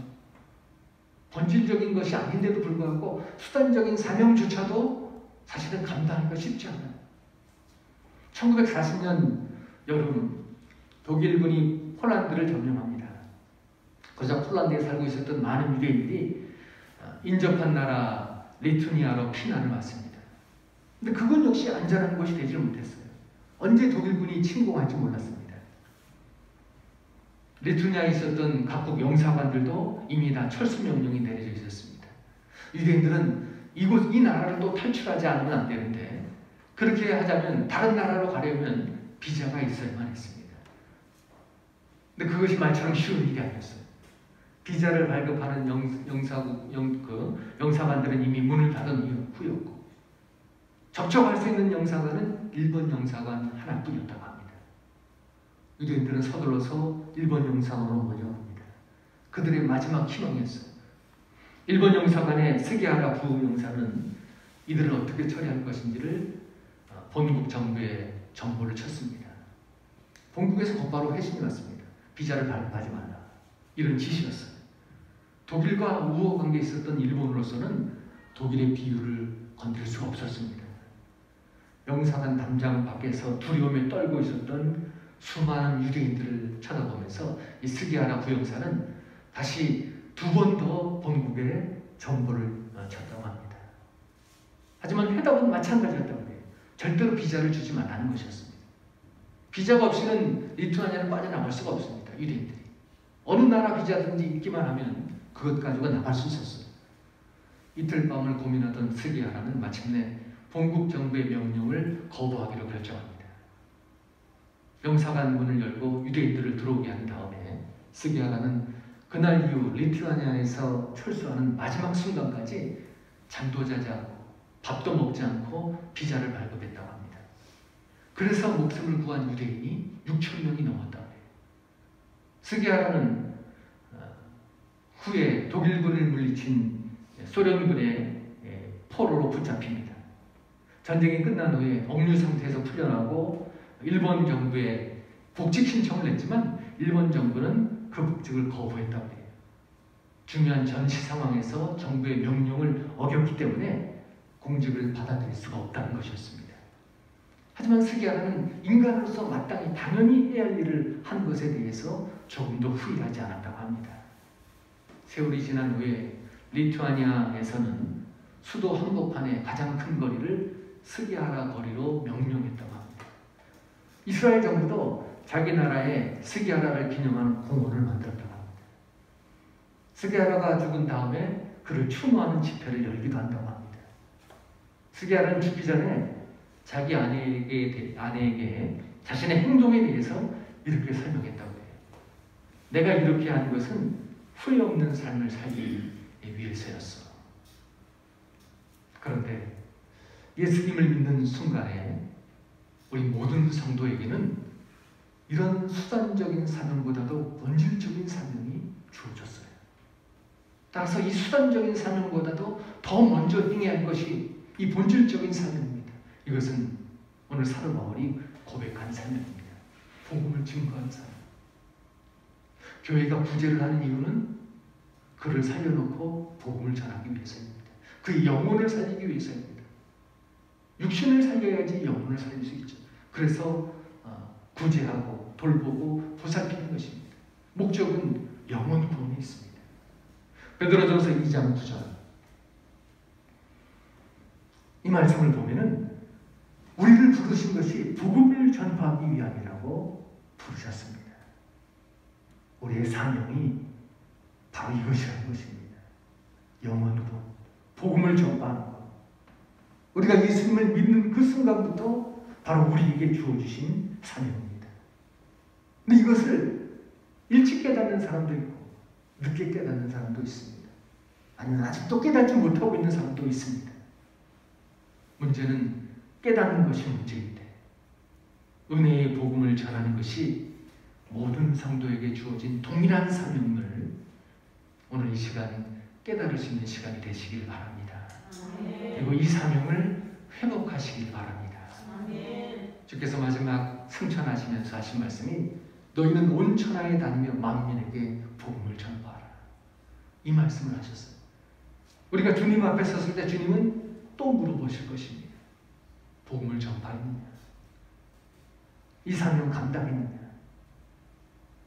본질적인 것이 아닌데도 불구하고 수단적인 사명조차도 사실은 감당하기가 쉽지 않아요. 1940년 여름 독일군이 폴란드를 점령합니다. 그러자 폴란드에 살고 있었던 많은 유대인들이 인접한 나라 리투니아로 피난을 왔습니다. 근데 그건 역시 안전한 것이 되지 못했어요. 언제 독일군이 침공할지 몰랐습니다. 리투니아에 있었던 각국 영사관들도 이미 다 철수 명령이 내려져 있었습니다. 유대인들은 이 나라를 또 탈출하지 않으면 안 되는데 그렇게 하자면 다른 나라로 가려면 비자가 있어야만 했습니다. 근데 그것이 말처럼 쉬운 일이 아니었어요. 비자를 발급하는 영사관들은 이미 문을 닫은 후였고 접촉할 수 있는 영사관은 일본 영사관 하나뿐이었다고 합니다. 유대인들은 서둘러서 일본 영사관으로 몰려갑니다. 그들의 마지막 희망이었어요. 일본 영사관의 스기하라 부영사는 이들을 어떻게 처리할 것인지를 본국 정부에 정보를 쳤습니다. 본국에서 곧바로 회신이 왔습니다. 비자를 발급하지 말라. 이런 지시였어요. 독일과 우호 관계에 있었던 일본으로서는 독일의 비유를 건드릴 수가 없었습니다. 영사관 담장 밖에서 두려움에 떨고 있었던 수많은 유대인들을 쳐다보면서 이 스기하라 부영사는 다시 두 번 더 본국에 정보를 쳤다고 합니다. 하지만 해답은 마찬가지였다고 해요. 절대로 비자를 주지 말라는 것이었습니다. 비자가 없이는 리투아니아를 빠져나갈 수가 없습니다. 유대인들이. 어느 나라 비자든지 있기만 하면 그것 가지고 나갈 수 있었어요. 이틀 밤을 고민하던 스기하라는 마침내 본국 정부의 명령을 거부하기로 결정합니다. 영사관 문을 열고 유대인들을 들어오게 한 다음에 스기하라는 그날 이후 리투아니아에서 철수하는 마지막 순간까지 잠도 자지 않고 밥도 먹지 않고 비자를 발급했다고 합니다. 그래서 목숨을 구한 유대인이 6,000명이 넘었다고 해요. 스기하라는 후에 독일군을 물리친 소련군의 포로로 붙잡힙니다. 전쟁이 끝난 후에 억류 상태에서 풀려나고 일본 정부에 복직 신청을 냈지만 일본 정부는 그 복직을 거부했다고 해요. 중요한 전시 상황에서 정부의 명령을 어겼기 때문에 공직을 받아들일 수가 없다는 것이었습니다. 하지만 스기하라는 인간으로서 마땅히 당연히 해야 할 일을 한 것에 대해서 조금도 후회하지 않았다고 합니다. 세월이 지난 후에 리투아니아에서는 수도 한복판의 가장 큰 거리를 스기하라 거리로 명명했다고 합니다. 이스라엘 정부도 자기 나라에 스기야라를 기념하는 공원을 만들었다고 합니다. 스기야라가 죽은 다음에 그를 추모하는 집회를 열기도 한다고 합니다. 스기야라는 죽기 전에 자기 아내에게 자신의 행동에 대해서 이렇게 설명했다고 해요. 내가 이렇게 한 것은 후회 없는 삶을 살기 위해서였어. 그런데 예수님을 믿는 순간에 우리 모든 성도에게는 이런 수단적인 사명보다도 본질적인 사명이 주어졌어요. 따라서 이 수단적인 사명보다도 더 먼저 행해야 할 것이 이 본질적인 사명입니다. 이것은 오늘 사도 바울이 고백한 사명입니다. 복음을 증거한 사명. 교회가 구제를 하는 이유는 그를 살려놓고 복음을 전하기 위해서입니다. 그의 영혼을 살리기 위해서입니다. 육신을 살려야지 영혼을 살릴 수 있죠. 그래서 구제하고 돌보고 보살피는 것입니다. 목적은 영혼 구원에 있습니다. 베드로전서 2장 9절 이 말씀을 보면은 우리를 부르신 것이 복음을 전파하기 위함이라고 부르셨습니다. 우리의 사명이 바로 이것이라는 것입니다. 영혼 구원, 복음을 전파하는 것. 우리가 예수님을 믿는 그 순간부터 바로 우리에게 주어주신 사명입니다. 근데 이것을 일찍 깨닫는 사람도 있고 늦게 깨닫는 사람도 있습니다. 아니면 아직도 깨닫지 못하고 있는 사람도 있습니다. 문제는 깨닫는 것이 문제인데 은혜의 복음을 전하는 것이 모든 성도에게 주어진 동일한 사명을 오늘 이 시간 깨달을 수 있는 시간이 되시길 바랍니다. 그리고 이 사명을 회복하시길 바랍니다. 주께서 마지막 승천하시면서 하신 말씀이 너희는 온 천하에 다니며 만민에게 복음을 전파하라. 이 말씀을 하셨어요. 우리가 주님 앞에 섰을 때 주님은 또 물어보실 것입니다. 복음을 전파했느냐? 이 사명 감당했느냐?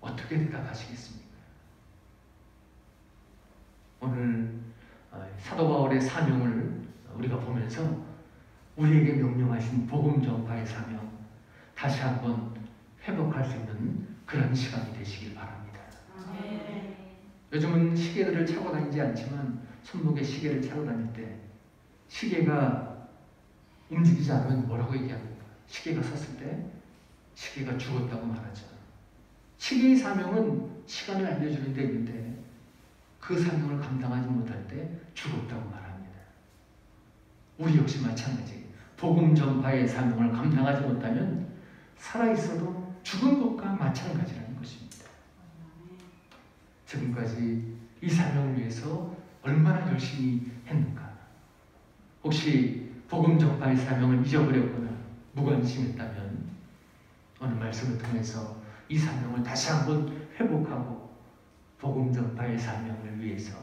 어떻게 대답하시겠습니까? 오늘 사도 바울의 사명을 우리가 보면서 우리에게 명령하신 복음 전파의 사명 다시 한번 회복할 수 있는 그런 시간이 되시길 바랍니다. 요즘은 시계들을 차고 다니지 않지만 손목에 시계를 차고 다닐 때 시계가 움직이지 않으면 뭐라고 얘기합니까? 시계가 섰을 때 시계가 죽었다고 말하죠. 시계의 사명은 시간을 알려주는 데 있는데 그 사명을 감당하지 못할 때 죽었다고 말합니다. 우리 역시 마찬가지. 복음 전파의 사명을 감당하지 못하면 살아있어도 죽은 것과 마찬가지라는 것입니다. 지금까지 이 사명을 위해서 얼마나 열심히 했는가? 혹시 복음 전파의 사명을 잊어버렸거나 무관심했다면 오늘 말씀을 통해서 이 사명을 다시 한번 회복하고 복음 전파의 사명을 위해서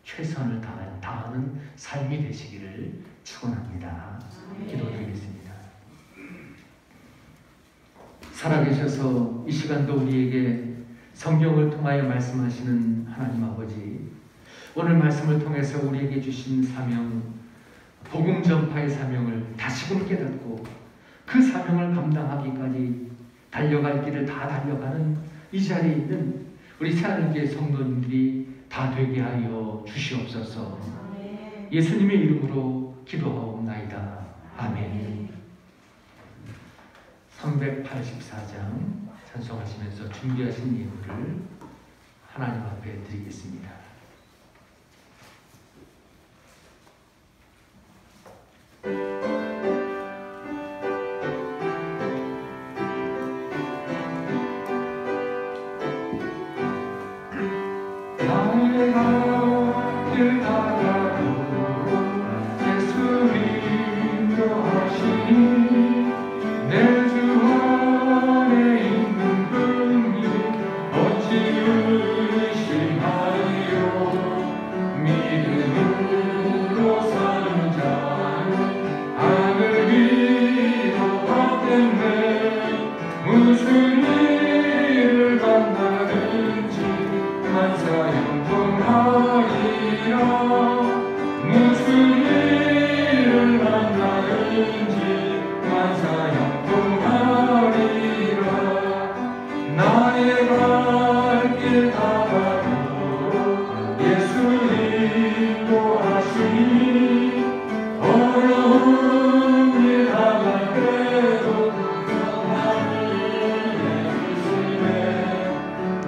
최선을 다하는 삶이 되시기를 축원합니다. 기도드리겠습니다. 살아계셔서 이 시간도 우리에게 성경을 통하여 말씀하시는 하나님 아버지, 오늘 말씀을 통해서 우리에게 주신 사명, 복음 전파의 사명을 다시금 깨닫고 그 사명을 감당하기까지 달려갈 길을 다 달려가는 이 자리에 있는 우리 새하늘교회 성도님들이 다 되게 하여 주시옵소서. 예수님의 이름으로 기도하옵나이다. 아멘. 384장 찬송하시면서 준비하신 예물을 하나님 앞에 드리겠습니다. 무슨 일을 만나든지 만사형통하리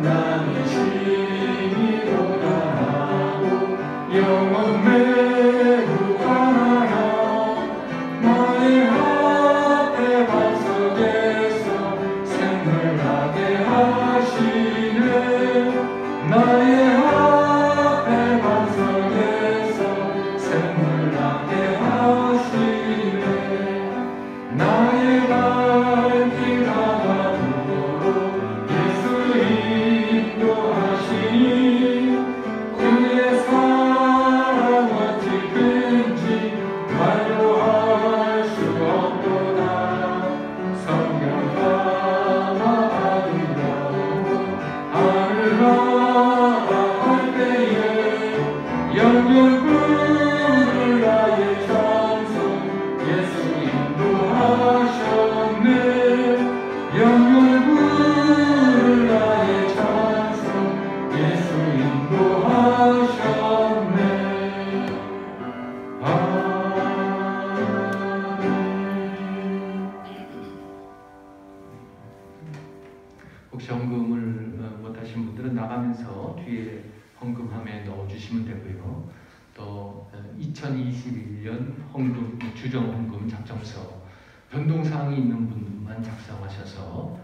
나는 심히 고단하고 영원 매우 강하여 나의 앞에 반석에서 생물나게 하시네. 나의 앞에 반석에서 생물나게 하시네. 나의 발길 가다듬도록 예수 인도하시니 그의 사랑 어찌든지 말로 할 수 없도다. 성경 따라 받으려고 하늘나라 할 때에 영영불을 나의 찬송 예수 인도하셨네. 영영불을 나의 찬송 예수 인도하셨네. 혹시 헌금을 못하신 분들은 나가면서 뒤에 헌금함에 넣어주시면 되고요. 또 2021년 헌금 주정 헌금 작성서 변동사항이 있는 분만 작성하셔서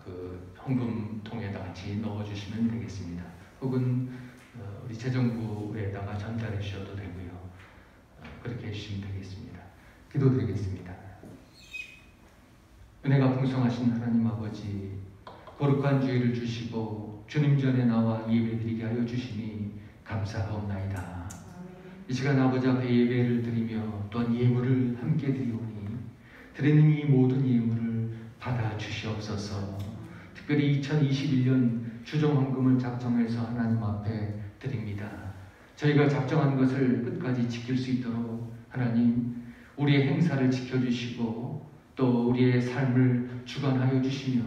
그 헌금통에다 같이 넣어주시면 되겠습니다. 혹은 우리 재정부에다가 전달해 주셔도 되고요. 그렇게 해주시면 되겠습니다. 기도드리겠습니다. 은혜가 풍성하신 하나님 아버지, 거룩한 주일을 주시고 주님 전에 나와 예배드리게 하여 주시니 감사하옵나이다. 이 시간 아버지 앞에 예배를 드리며 또한 예물을 함께 드리오니 드리는 이 모든 예물을 받아 주시옵소서. 특별히 2021년 주정헌금을 작성해서 하나님 앞에 드립니다. 저희가 작정한 것을 끝까지 지킬 수 있도록 하나님 우리의 행사를 지켜주시고 또 우리의 삶을 주관하여 주시며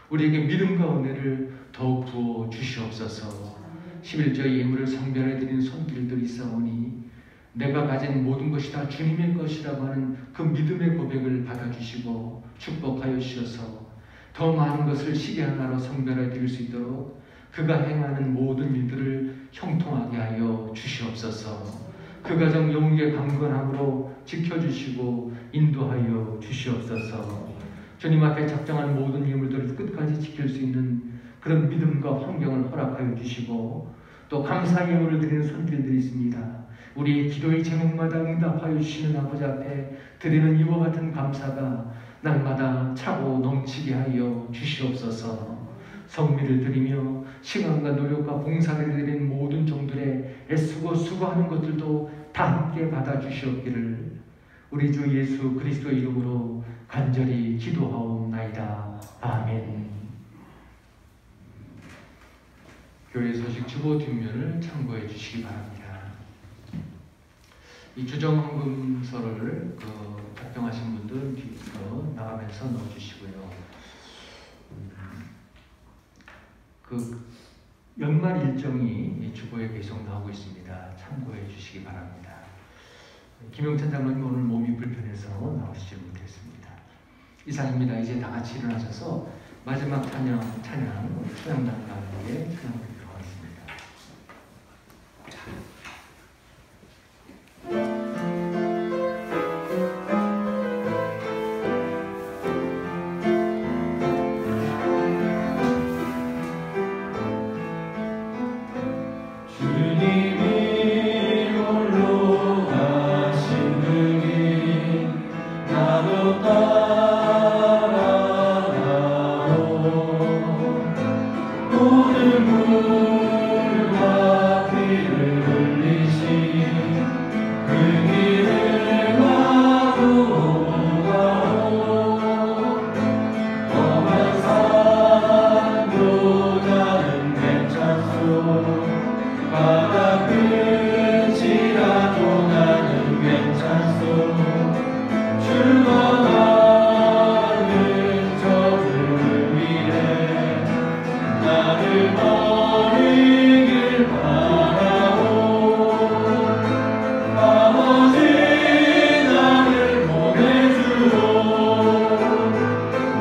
우리에게 믿음과 은혜를 더욱 부어 주시옵소서. 11조 예물을 성별해 드리는 손길들이 있사오니 내가 가진 모든 것이 다 주님의 것이라고 하는 그 믿음의 고백을 받아주시고 축복하여 주셔서 더 많은 것을 시계 하나로 성별해 드릴 수 있도록 그가 행하는 모든 일들을 형통하게 하여 주시옵소서. 그 가정 영육의 강건함으로 지켜주시고 인도하여 주시옵소서. 주님 앞에 작정한 모든 예물들을 끝까지 지킬 수 있는 그런 믿음과 환경을 허락하여 주시고 또 감사 예물을 드리는 손길들이 있습니다. 우리의 기도의 제목마다 응답하여 주시는 아버지 앞에 드리는 이와 같은 감사가 날마다 차고 넘치게 하여 주시옵소서. 성미를 드리며 시간과 노력과 봉사를 드리는 모든 종들의 애쓰고 수고하는 것들도 다 함께 받아주시옵기를 우리 주 예수 그리스도의 이름으로 간절히 기도하옵나이다. 아멘. 교회 소식 주보 뒷면을 참고해 주시기 바랍니다. 이 주정헌금서를 작성하신 분들은 뒤에서 나가면서 넣어주시고요. 그 연말 일정이 주보에 계속 나오고 있습니다. 참고해 주시기 바랍니다. 김영찬 장로님 오늘 몸이 불편해서 나오시지 못했습니다. 이상입니다. 이제 다 같이 일어나셔서 마지막 찬양단과 함께 찬양드리도록 하겠습니다.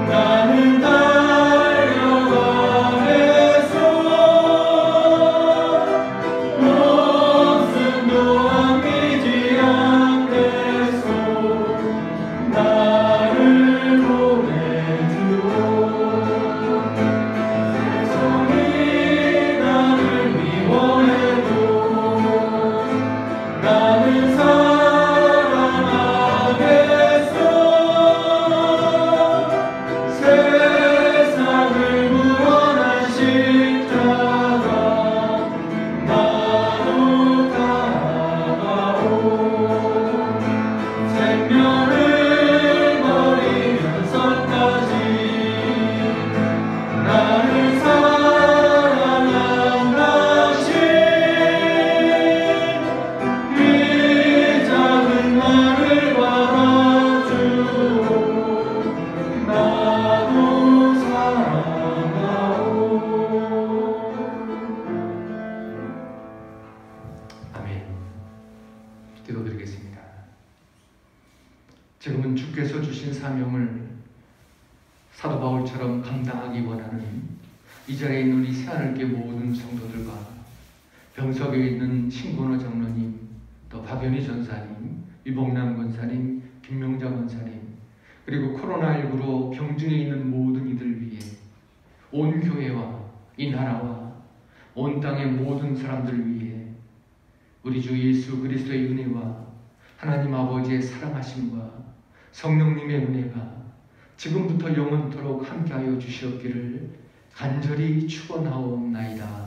나는 달려가네 어쨌든 주께서 주신 사명을 사도 바울처럼 감당하기 원하는 이 자리에 있는 우리 새하늘교회 모든 성도들과 병석에 있는 신건호 장로님, 또 박연희 전사님, 유복남 권사님, 김명자 권사님, 그리고 코로나19로 병중에 있는 모든 이들 위해 온 교회와 이 나라와 온 땅의 모든 사람들 위해 우리 주 예수 그리스도의 은혜와 하나님 아버지의 사랑하심과 성령님의 은혜가 지금부터 영원토록 함께하여 주시옵기를 간절히 축원하옵나이다.